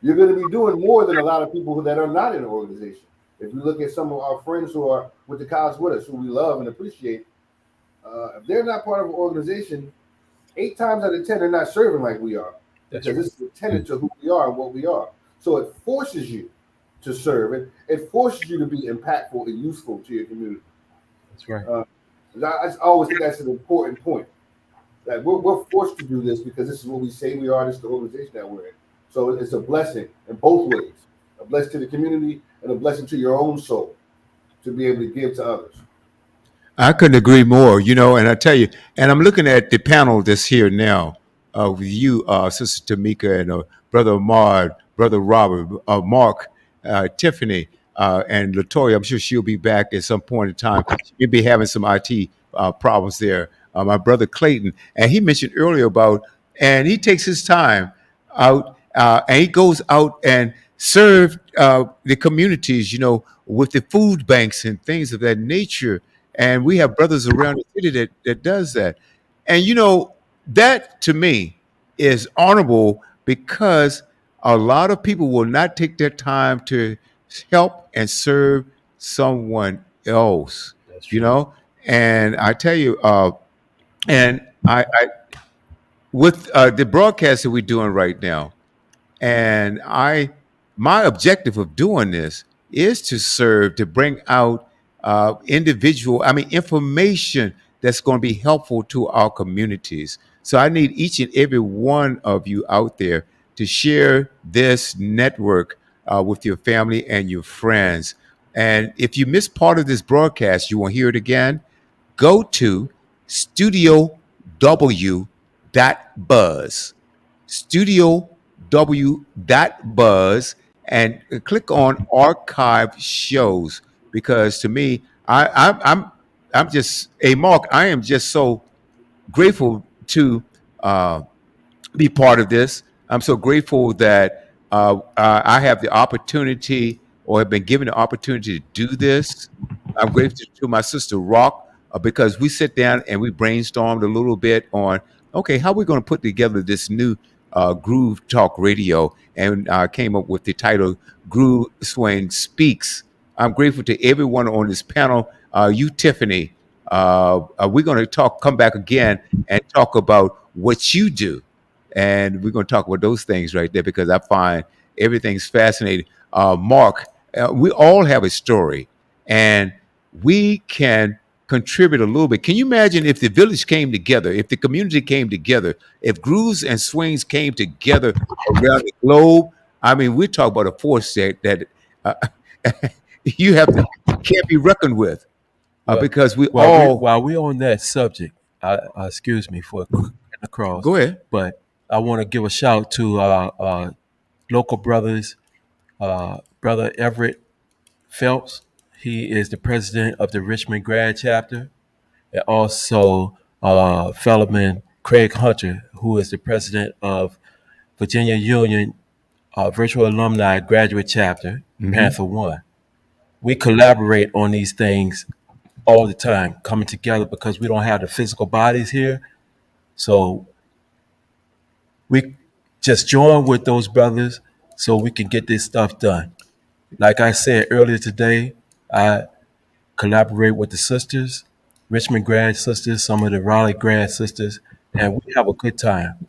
you're going to be doing more than a lot of people that are not in an organization. If you look at some of our friends who are with the college with us, who we love and appreciate, if they're not part of an organization, 8 times out of 10, they're not serving like we are. Because this is a tenet to who we are and what we are. So it forces you to serve, and it forces you to be impactful and useful to your community. That's right. I always think that's an important point. That we're forced to do this because this is what we say we are. This is the organization that we're in. So it's a blessing in both ways: a blessing to the community and a blessing to your own soul to be able to give to others. I couldn't agree more, and I tell you, and I'm looking at the panel that's here now with you, Sister Tamika, and Brother Ahmad, Brother Robert, Mark, Tiffany. and Latoya, I'm sure she'll be back at some point in time. She'll be having some IT problems there. My brother Clayton, and he mentioned earlier about, and he takes his time out, and he goes out and serve the communities, with the food banks and things of that nature. And we have brothers around the city that does that. And that to me is honorable, because a lot of people will not take their time to help and serve someone else, That's you true. know. And I tell you, and I with the broadcast that we're doing right now, and my objective of doing this is to serve, to bring out information that's going to be helpful to our communities. So I need each and every one of you out there to share this network with your family and your friends. And if you miss part of this broadcast, you will hear it again. Go to studiow.buzz, studiow.buzz, and click on archive shows, because to me, I'm just a Mark. I am just so grateful to uh, be part of this. I'm so grateful that I have the opportunity, or have been given the opportunity to do this. I'm grateful to my sister Rock, because we sit down and we brainstormed a little bit on, okay, how we're going to put together this new Groove Talk Radio, and came up with the title Groove Swing Speaks. I'm grateful to everyone on this panel. You, Tiffany, we're going to come back again and talk about what you do, and we're going to talk about those things right there, because I find everything's fascinating. Mark, we all have a story, and we can contribute a little bit. Can you imagine if the village came together, if the community came together, if grooves and swings came together around the globe? I mean, we talk about a force that uh, can't be reckoned with, Well, because we while all while we're on that subject, excuse me for cutting across, go ahead. but I want to give a shout to local brothers, brother Everett Phelps. He is the president of the Richmond Grad Chapter, and also Fellowman Craig Hunter, who is the president of Virginia Union Virtual Alumni Graduate Chapter, Panther One. We collaborate on these things all the time, coming together, because we don't have the physical bodies here. So we just join with those brothers so we can get this stuff done. Like I said earlier today, I collaborate with the sisters, Richmond grad sisters, some of the Raleigh grad sisters, and we have a good time.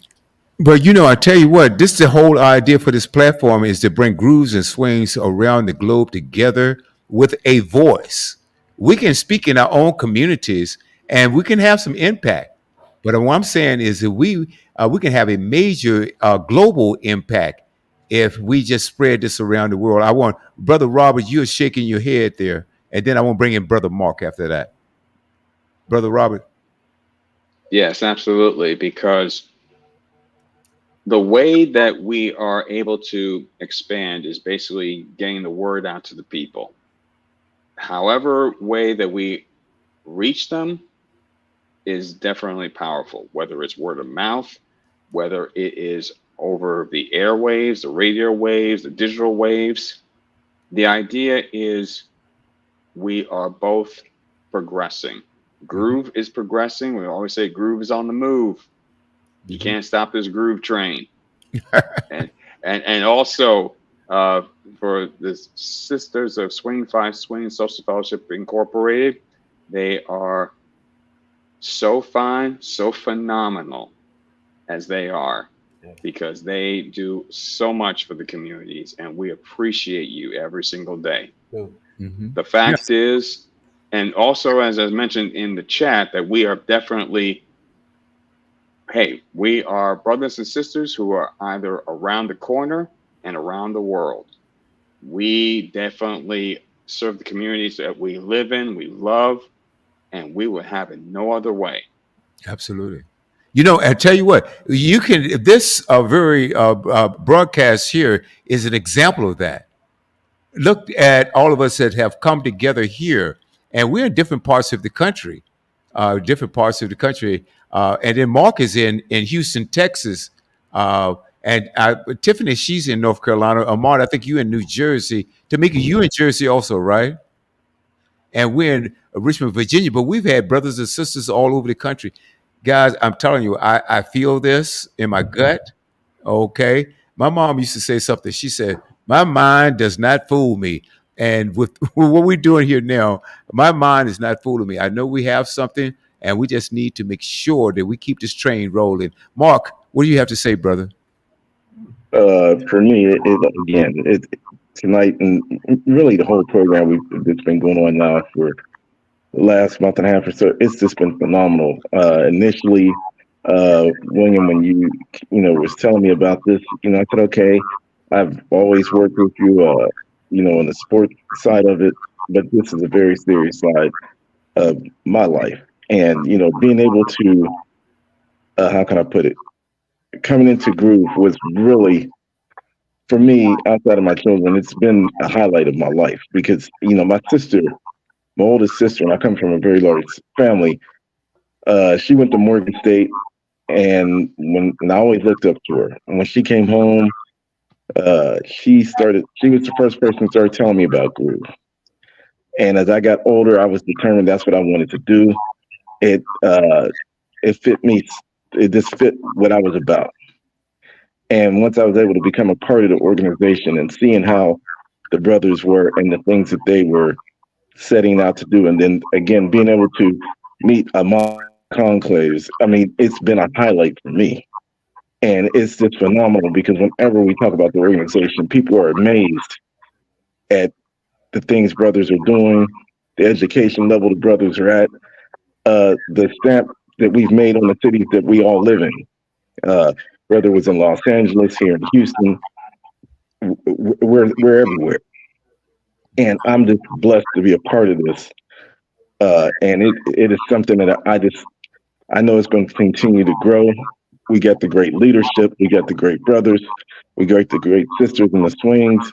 But I tell you what, this is the whole idea for this platform, is to bring grooves and swings around the globe together with a voice. We can speak in our own communities, and we can have some impact. But what I'm saying is that we can have a major global impact if we just spread this around the world. I want Brother Robert, you're shaking your head there, and then I want to bring in Brother Mark after that. Brother Robert. Yes, absolutely. Because the way that we are able to expand is basically getting the word out to the people. However way that we reach them is definitely powerful, whether it's word of mouth, whether it is over the airwaves, the radio waves, the digital waves. The idea is we are both progressing. Groove is progressing. We always say groove is on the move. You can't stop this groove train. and also for the Sisters of Swing 5 Swing Social Fellowship Incorporated, they are so fine, so phenomenal as they are, because they do so much for the communities, and we appreciate you every single day. The fact is, and also as I mentioned in the chat, that we are definitely, we are brothers and sisters who are either around the corner and around the world. We definitely serve the communities that we live in, we love, and we would have it no other way. Absolutely. I tell you what, you can, this very broadcast here is an example of that. looked at all of us that have come together here, and we're in different parts of the country, and then Mark is in Houston, Texas, and Tiffany, she's in North Carolina. Ahmad, I think you in New Jersey. Tamika, you in Jersey also, right? And we're in Richmond, Virginia. But we've had brothers and sisters all over the country. Guys, I'm telling you, I feel this in my gut. Okay. My mom used to say something. She said, "My mind does not fool me." And with what we're doing here now, my mind is not fooling me. I know we have something, and we just need to make sure that we keep this train rolling. Mark, what do you have to say, brother? For me, tonight and really the whole program that's been going on now for the last month and a half or so, it's just been phenomenal. Initially, William, when you was telling me about this, I said, okay, I've always worked with you, on the sports side of it, but this is a very serious side of my life, and being able to, how can I put it, coming into Groove was really, for me, outside of my children, it's been a highlight of my life because my sister, my oldest sister, and I come from a very large family. She went to Morgan State, and I always looked up to her. And when she came home, she was the first person to start telling me about Groove. And as I got older, I was determined that's what I wanted to do. It fit me. It just fit what I was about. And once I was able to become a part of the organization and seeing how the brothers were and the things that they were setting out to do, and then again being able to meet among conclaves, I mean, it's been a highlight for me. And it's just phenomenal because whenever we talk about the organization, people are amazed at the things brothers are doing, the education level the brothers are at, the stamp that we've made on the cities that we all live in. Whether it was in Los Angeles, here in Houston, we're everywhere. And I'm just blessed to be a part of this. And it is something that I know it's going to continue to grow. We got the great leadership. We got the great brothers. We got the great sisters in the swings.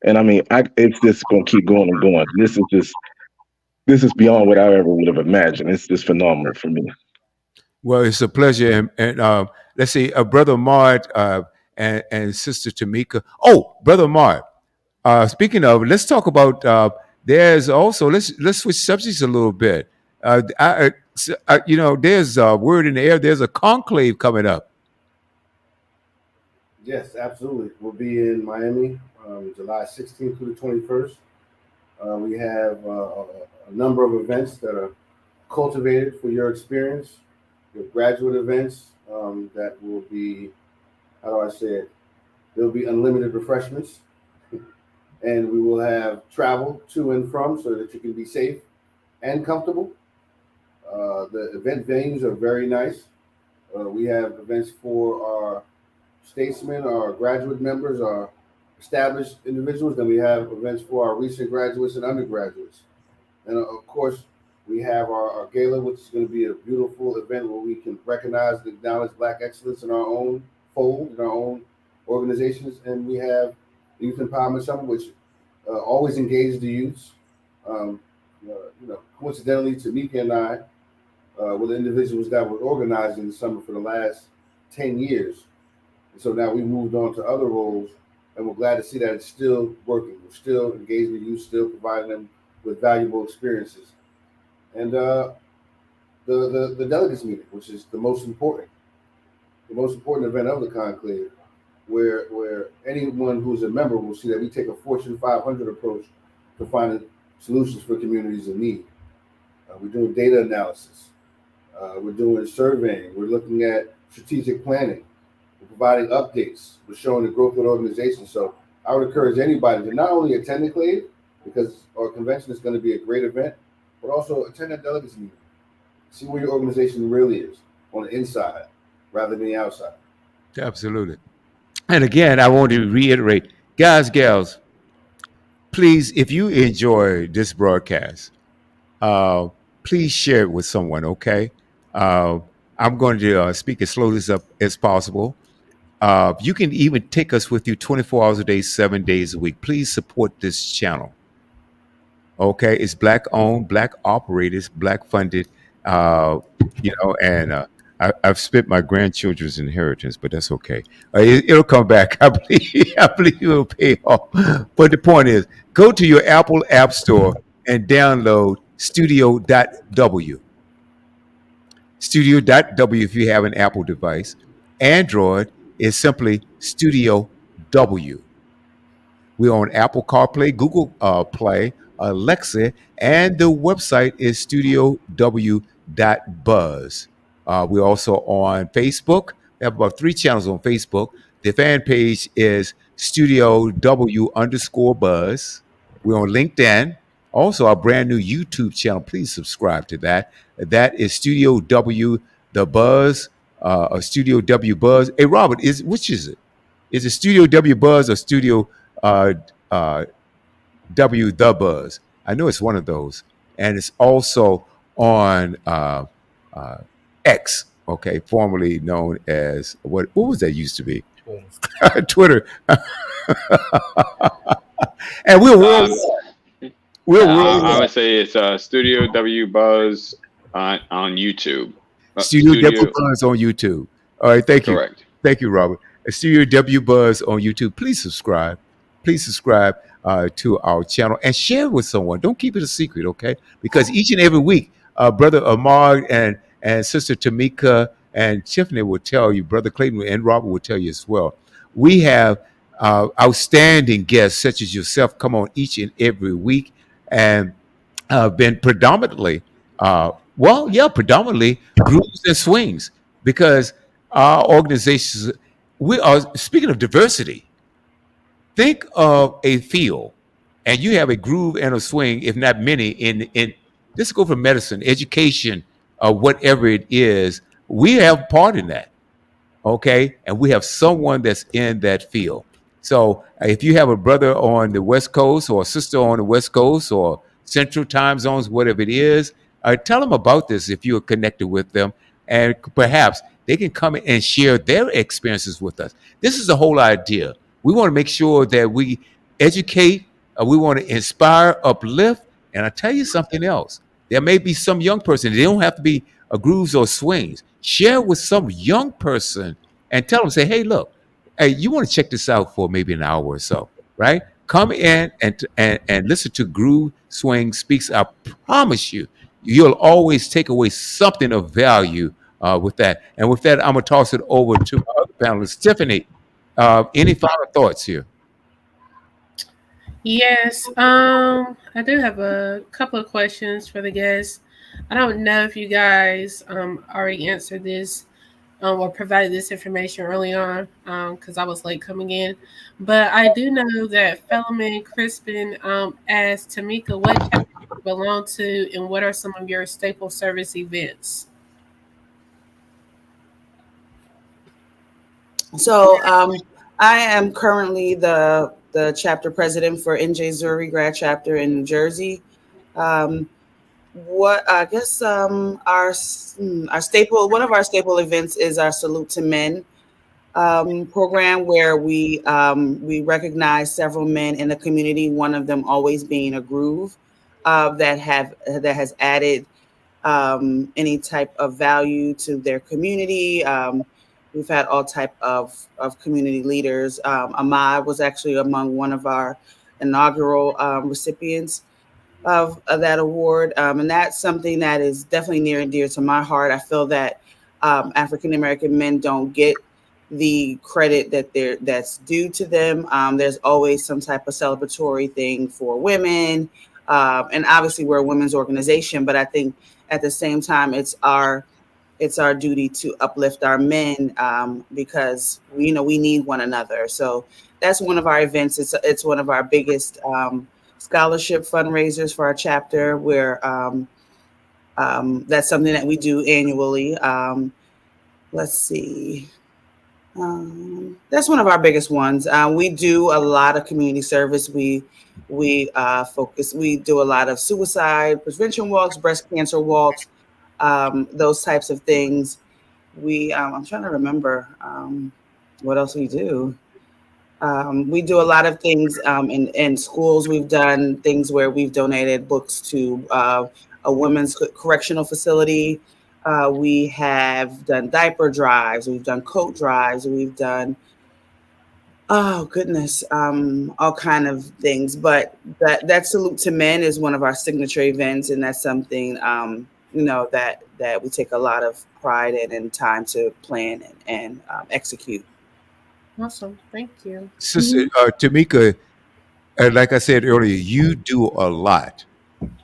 And I mean, it's just going to keep going and going. This is beyond what I ever would have imagined. It's just phenomenal for me. Well, it's a pleasure. And let's see, Brother Mart and Sister Tamika. Oh, Brother Mart. Speaking of, let's talk about. There's also let's switch subjects a little bit. There's a word in the air. There's a conclave coming up. Yes, absolutely. We'll be in Miami, July 16th through the 21st. We have a number of events that are cultivated for your experience. Your graduate events that will be, how do I say it? There'll be unlimited refreshments, and we will have travel to and from so that you can be safe and comfortable. The event venues are very nice. We have events for our statesmen, our graduate members, our established individuals. Then we have events for our recent graduates and undergraduates. And of course, we have our gala, which is going to be a beautiful event where we can recognize and acknowledge Black excellence in our own fold, in our own organizations. And we have the Youth Empowerment Summit, which always engages the youths. Coincidentally, Tamika and I were the individuals that were organizing the summit for the last 10 years. And so now we moved on to other roles, and we're glad to see that it's still working. We're still engaging the youth, still providing them with valuable experiences. And the delegates meeting, which is the most important event of the conclave, where anyone who's a member will see that we take a Fortune 500 approach to finding solutions for communities in need. We're doing data analysis. We're doing surveying. We're looking at strategic planning. We're providing updates. We're showing the growth of the organization. So I would encourage anybody to not only attend the Clave, because our convention is going to be a great event, but also attend that delegates meeting. See where your organization really is on the inside rather than the outside. Absolutely. And again, I want to reiterate, guys, gals, please, if you enjoy this broadcast, please share it with someone, okay? I'm going to speak as slowly as possible. You can even take us with you 24 hours a day, 7 days a week. Please support this channel. Okay, it's black owned, black operators, black funded. Uh, and I've spent my grandchildren's inheritance, but that's okay. It'll come back. I believe. I believe it will pay off. But the point is, go to your Apple App Store and download Studio.w. Studio.w if you have an Apple device. Android is simply Studio W. We're on Apple CarPlay, Google Play, Alexa, and the website is studiow.buzz. We're also on Facebook. We have about 3 channels on Facebook. The fan page is Studio W _ Buzz. We're on LinkedIn. Also, our brand new YouTube channel. Please subscribe to that. That is Studio W the Buzz, or Studio W Buzz. Hey, Robert, which is it? Is it Studio W Buzz or Studio W the Buzz? I know it's one of those, and it's also on X, okay, formerly known as what was that used to be? Twitter. And we're I would say it's Studio W Buzz on YouTube. Studio W Buzz on YouTube. All right, thank you. Correct. Thank you, Robert. Studio W Buzz on YouTube. Please subscribe. Please subscribe to our channel and share with someone. Don't keep it a secret, okay? Because each and every week, Brother Ahmad and Sister Tamika and Tiffany will tell you, Brother Clayton and Robert will tell you as well. We have outstanding guests such as yourself come on each and every week and been predominantly, predominantly grooves and swings, because our organizations, we are, speaking of diversity, think of a field and you have a groove and a swing, if not many, in let's go for medicine, education, whatever it is, we have part in that. Okay. And we have someone that's in that field. So if you have a brother on the West Coast or a sister on the West Coast or Central Time Zones, whatever it is, tell them about this if you are connected with them. And perhaps they can come in and share their experiences with us. This is the whole idea. We want to make sure that we educate, we want to inspire, uplift. And I tell you something else. There may be some young person, they don't have to be grooves or swings. Share with some young person and tell them, say, hey, look, hey, you want to check this out for maybe an hour or so, right? Come in and listen to Groove Swing Speaks. I promise you, you'll always take away something of value with that. And with that, I'm going to toss it over to our other panelists. Tiffany, any final thoughts here? Yes, I do have a couple of questions for the guests. I don't know if you guys already answered this or provided this information early on because I was late coming in. But I do know that Philemon Crispin asked Tamika, what chapter you belong to and what are some of your staple service events? So I am currently the chapter president for NJ Zuri grad chapter in New Jersey. What I guess our staple, one of our staple events is our Salute to Men program, where we recognize several men in the community. One of them always being a groove that has added any type of value to their community. We've had all type of community leaders. Ahmad was actually among one of our inaugural recipients of that award. And that's something that is definitely near and dear to my heart. I feel that African-American men don't get the credit that's due to them. There's always some type of celebratory thing for women. And obviously we're a women's organization, but I think at the same time, it's our duty to uplift our men because we need one another. So that's one of our events. It's one of our biggest scholarship fundraisers for our chapter, where that's something that we do annually. Let's see. That's one of our biggest ones. We do a lot of community service. We focus. We do a lot of suicide prevention walks, breast cancer walks, those types of things. I'm trying to remember. What else we do? We do a lot of things in schools. We've done things where we've donated books to a women's correctional facility. We have done diaper drives. We've done coat drives. We've done, oh goodness, all kind of things. But that Salute to Men is one of our signature events, and that's something that we take a lot of pride in and time to plan and execute. Awesome. Thank you. Sister Tamika, like I said earlier, you do a lot,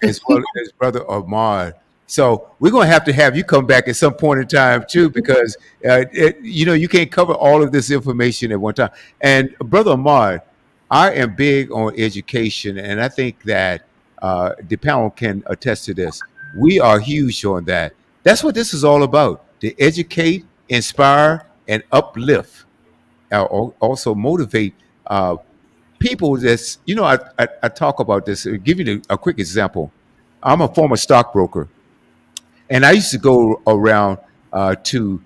as well as Brother Ahmad. So we're going to have you come back at some point in time too, because you can't cover all of this information at one time. And Brother Ahmad, I am big on education, and I think that the panel can attest to this. We are huge on that. That's what this is all about: to educate, inspire, and uplift. Also motivate people. That's I talk about this. I'll give you a quick example. I'm a former stockbroker, and I used to go around to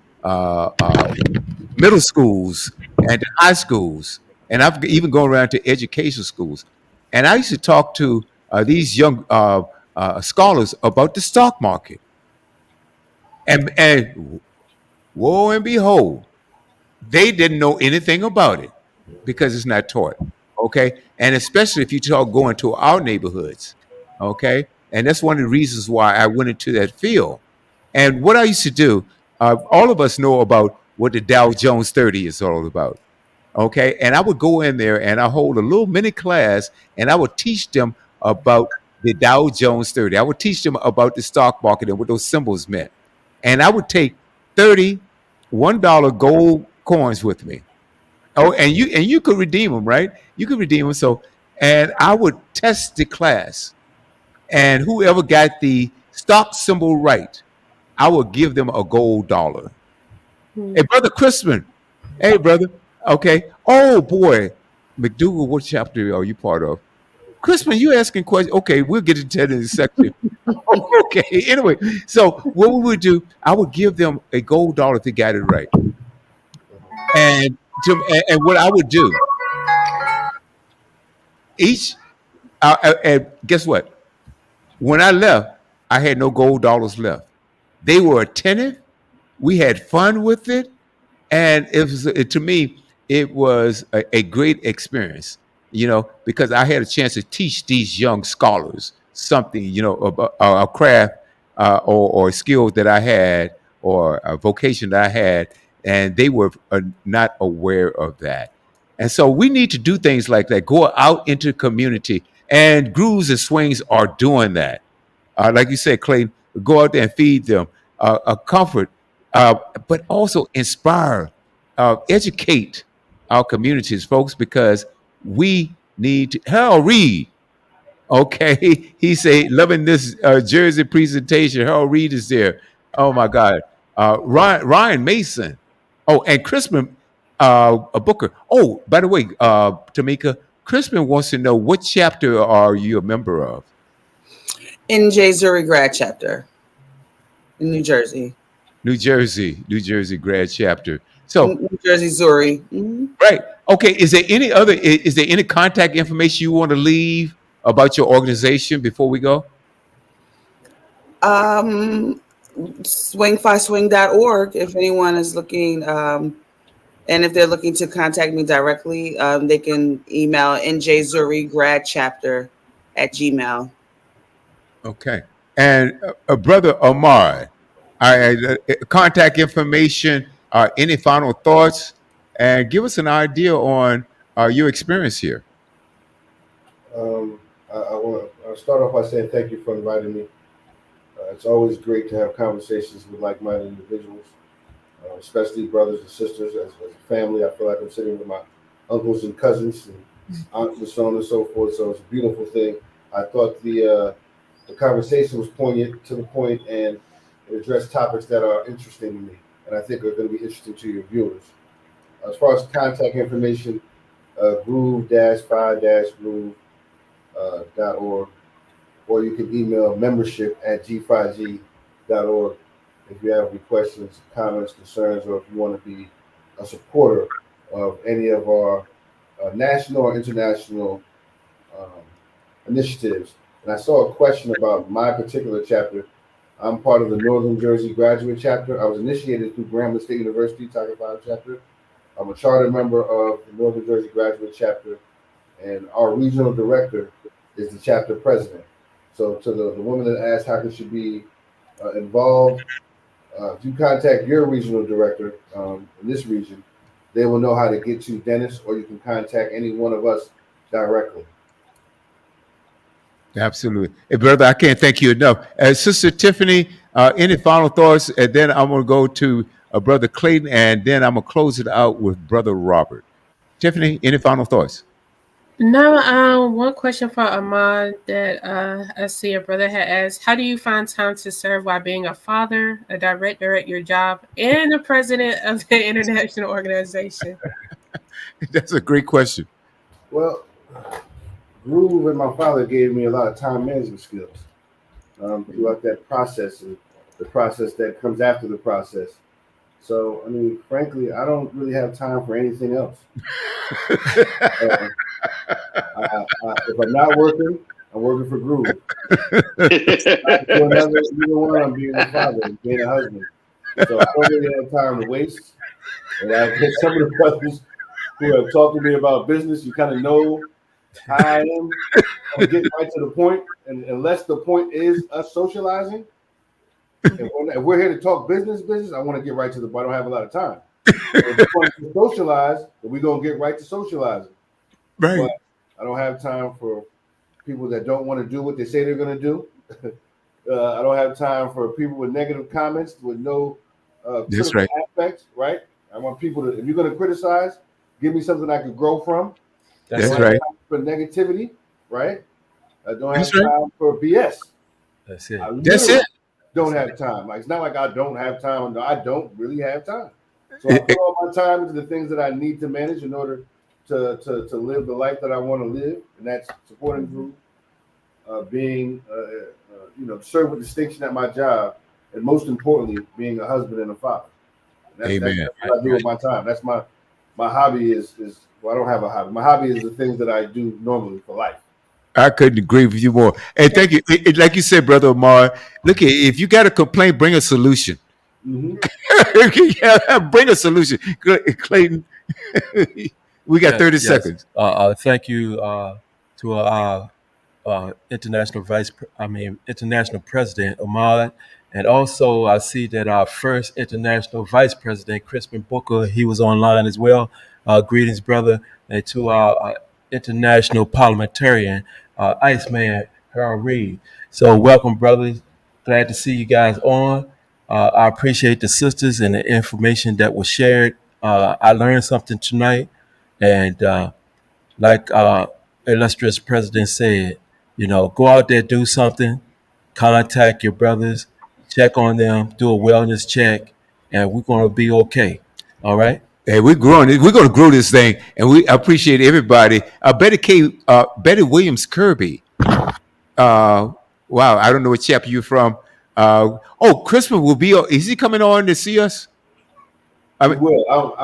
middle schools and to high schools, and I've even gone around to education schools, and I used to talk to these young scholars about the stock market, and woe and behold, they didn't know anything about it because it's not taught. Okay. And especially if you talk going to our neighborhoods. Okay. And that's one of the reasons why I went into that field. And what I used to do, all of us know about what the Dow Jones 30 is all about. Okay. And I would go in there and I hold a little mini class and I would teach them about the Dow Jones 30. I would teach them about the stock market and what those symbols meant. And I would take 30 $1 gold coins with me. Oh, and you could redeem them, right? You could redeem them. So, and I would test the class, and whoever got the stock symbol right, I would give them a gold dollar. Hey, Brother Crispin. Hey, brother. Okay. Oh boy, McDougal, what chapter are you part of? Crispin, you asking questions? Okay, we'll get into that in a second. Okay. Anyway, so what we would do, I would give them a gold dollar if they got it right. And what I would do, and guess what? When I left, I had no gold dollars left. They were attentive. We had fun with it, and to me, it was a great experience. Because I had a chance to teach these young scholars something, about a craft or a skill that I had or a vocation that I had, and they were not aware of that. And so we need to do things like that, go out into the community, and Grooves and Swings are doing that. Like you said, Clayton, go out there and feed them, comfort, but also inspire, educate our communities, folks, because we need to. Harold Reed, okay, he say loving this Jersey presentation. Harold Reed is there. Oh my God, Ryan Mason. Oh, and Crispin Booker. Oh, by the way, Tamika, Crispin wants to know what chapter are you a member of? NJ Zuri grad chapter in New Jersey. New Jersey grad chapter. So New Jersey Zuri. Mm-hmm. Right. Okay. Is there any contact information you want to leave about your organization before we go? Swing5swing.org if anyone is looking, and if they're looking to contact me directly, they can email njzurigradchapter@gmail. Okay. And Brother Omar, contact information, any final thoughts, and give us an idea on your experience here. I want to start off by saying thank you for inviting me. It's always great to have conversations with like-minded individuals, especially brothers and sisters. As a family, I feel like I'm sitting with my uncles and cousins and aunts and so on and so forth. So it's a beautiful thing. I thought the conversation was poignant, to the point, and it addressed topics that are interesting to me, and I think are going to be interesting to your viewers. As far as contact information, groove-5-groove.org, or you can email membership@g5g.org if you have any questions, comments, concerns, or if you want to be a supporter of any of our national or international um, initiatives. And I saw a question about my particular chapter. I'm part of the Northern Jersey Graduate Chapter. I was initiated through Grambling State University, Tiger 5 chapter. I'm a charter member of the Northern Jersey Graduate Chapter, and our regional director is the chapter president. So to the woman that asked how could she be involved, if you contact your regional director in this region, they will know how to get to Dennis, or you can contact any one of us directly. Absolutely. Hey, brother, I can't thank you enough. Sister Tiffany, any final thoughts? And then I'm going to go to Brother Clayton, and then I'm going to close it out with Brother Robert. Tiffany, any final thoughts? No, one question for Ahmad that I see a brother had asked. How do you find time to serve while being a father, a director at your job, and the president of the international organization? That's a great question. Well, Groove and my father gave me a lot of time management skills throughout that process and the process that comes after the process. So, I mean, frankly, I don't really have time for anything else. If I'm not working, I'm working for Groove. Either one, I'm being a father and being a husband. So I don't really have time to waste. And I get some of the brothers who have talked to me about business, you kind of know how I am. I'm getting right to the point. And unless the point is us socializing, if we're here to talk business, I want to get right to the point. I don't have a lot of time. If we want to socialize, then we're going to get right to socializing. Right. But I don't have time for people that don't want to do what they say they're going to do. I don't have time for people with negative comments with no That's right. aspects, right? I want people to, if you're going to criticize, give me something I could grow from. That's right. For negativity, right? I don't have time for BS. That's it. That's it. Don't have time. Like, it's not like I don't have time. I don't really have time. So I put all my time into the things that I need to manage in order to live the life that I want to live, and that's supporting Groove, being serve with distinction at my job, and most importantly, being a husband and a father. And Amen. That's what I do with my time. That's my hobby is well, I don't have a hobby. My hobby is the things that I do normally for life. I couldn't agree with you more. And thank you. Like you said, Brother Omar, look, if you got a complaint, bring a solution. Mm-hmm. Bring a solution. Clayton, we got 30 seconds. Thank you to our international president, Ahmad. And also, I see that our first international vice president, Crispin Booker, he was online as well. Greetings, brother. And to our international parliamentarian, Iceman, Harold Reed. So welcome, brothers. Glad to see you guys on. I appreciate the sisters and the information that was shared. I learned something tonight. And like illustrious president said, go out there, do something, contact your brothers, check on them, do a wellness check, and we're going to be okay. All right? Hey, we're growing. We're going to grow this thing, and we appreciate everybody. Betty Williams Kirby. Wow, I don't know what chapter you're from. Crispin will be. Is he coming on to see us? I mean, well,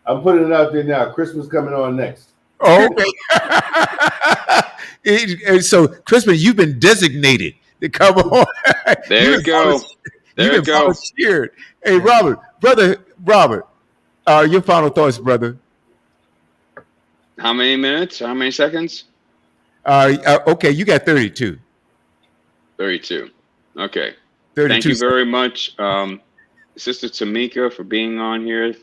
I'm putting it out there now. Crispin's coming on next. Oh, okay. So, Crispin, you've been designated to come on. There you go. There you go. Volunteered. Hey, Brother Robert. Your final thoughts, brother. How many minutes? How many seconds? Okay, you got 32. 32. Okay. 32 Thank you seconds. very much, Sister Tamika, for being on here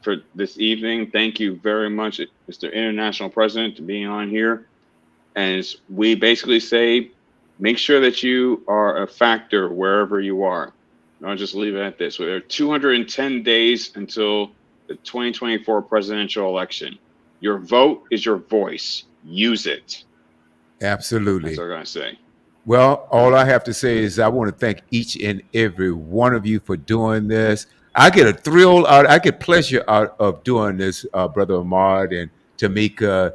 for this evening. Thank you very much, Mr. International President, to being on here. And as we basically say, make sure that you are a factor wherever you are. I'll just leave it at this. There are 210 days until the 2024 presidential election. Your vote is your voice. Use it. Absolutely. That's what I'm going to say. Well, all I have to say is I want to thank each and every one of you for doing this. I get a thrill out, I get pleasure out of doing this, Brother Ahmad and Tamika,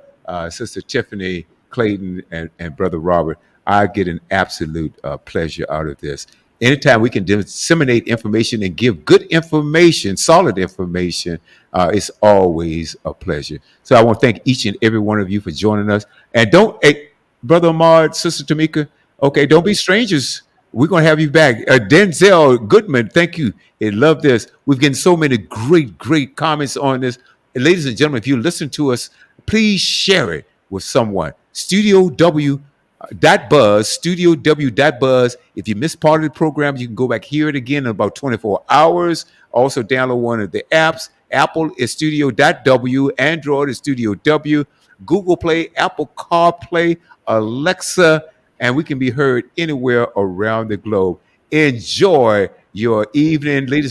Sister Tiffany, Clayton, and Brother Robert. I get an absolute pleasure out of this. anytime we can disseminate information and give good information, solid information, it's always a pleasure. So I want to thank each and every one of you for joining us. And don't, hey, Brother Ahmad, Sister Tamika, okay, don't be strangers. We're going to have you back. Denzel Goodman, thank you. I love this. We've gotten so many great comments on this. And ladies and gentlemen, if you listen to us, please share it with someone. Studio W .buzz, Studio W .buzz. If you missed part of the program, you can go back, hear it again in about 24 hours. Also download one of the apps. Apple is Studio W, Android is Studio W, Google Play, Apple CarPlay, Alexa, and we can be heard anywhere around the globe. Enjoy your evening, ladies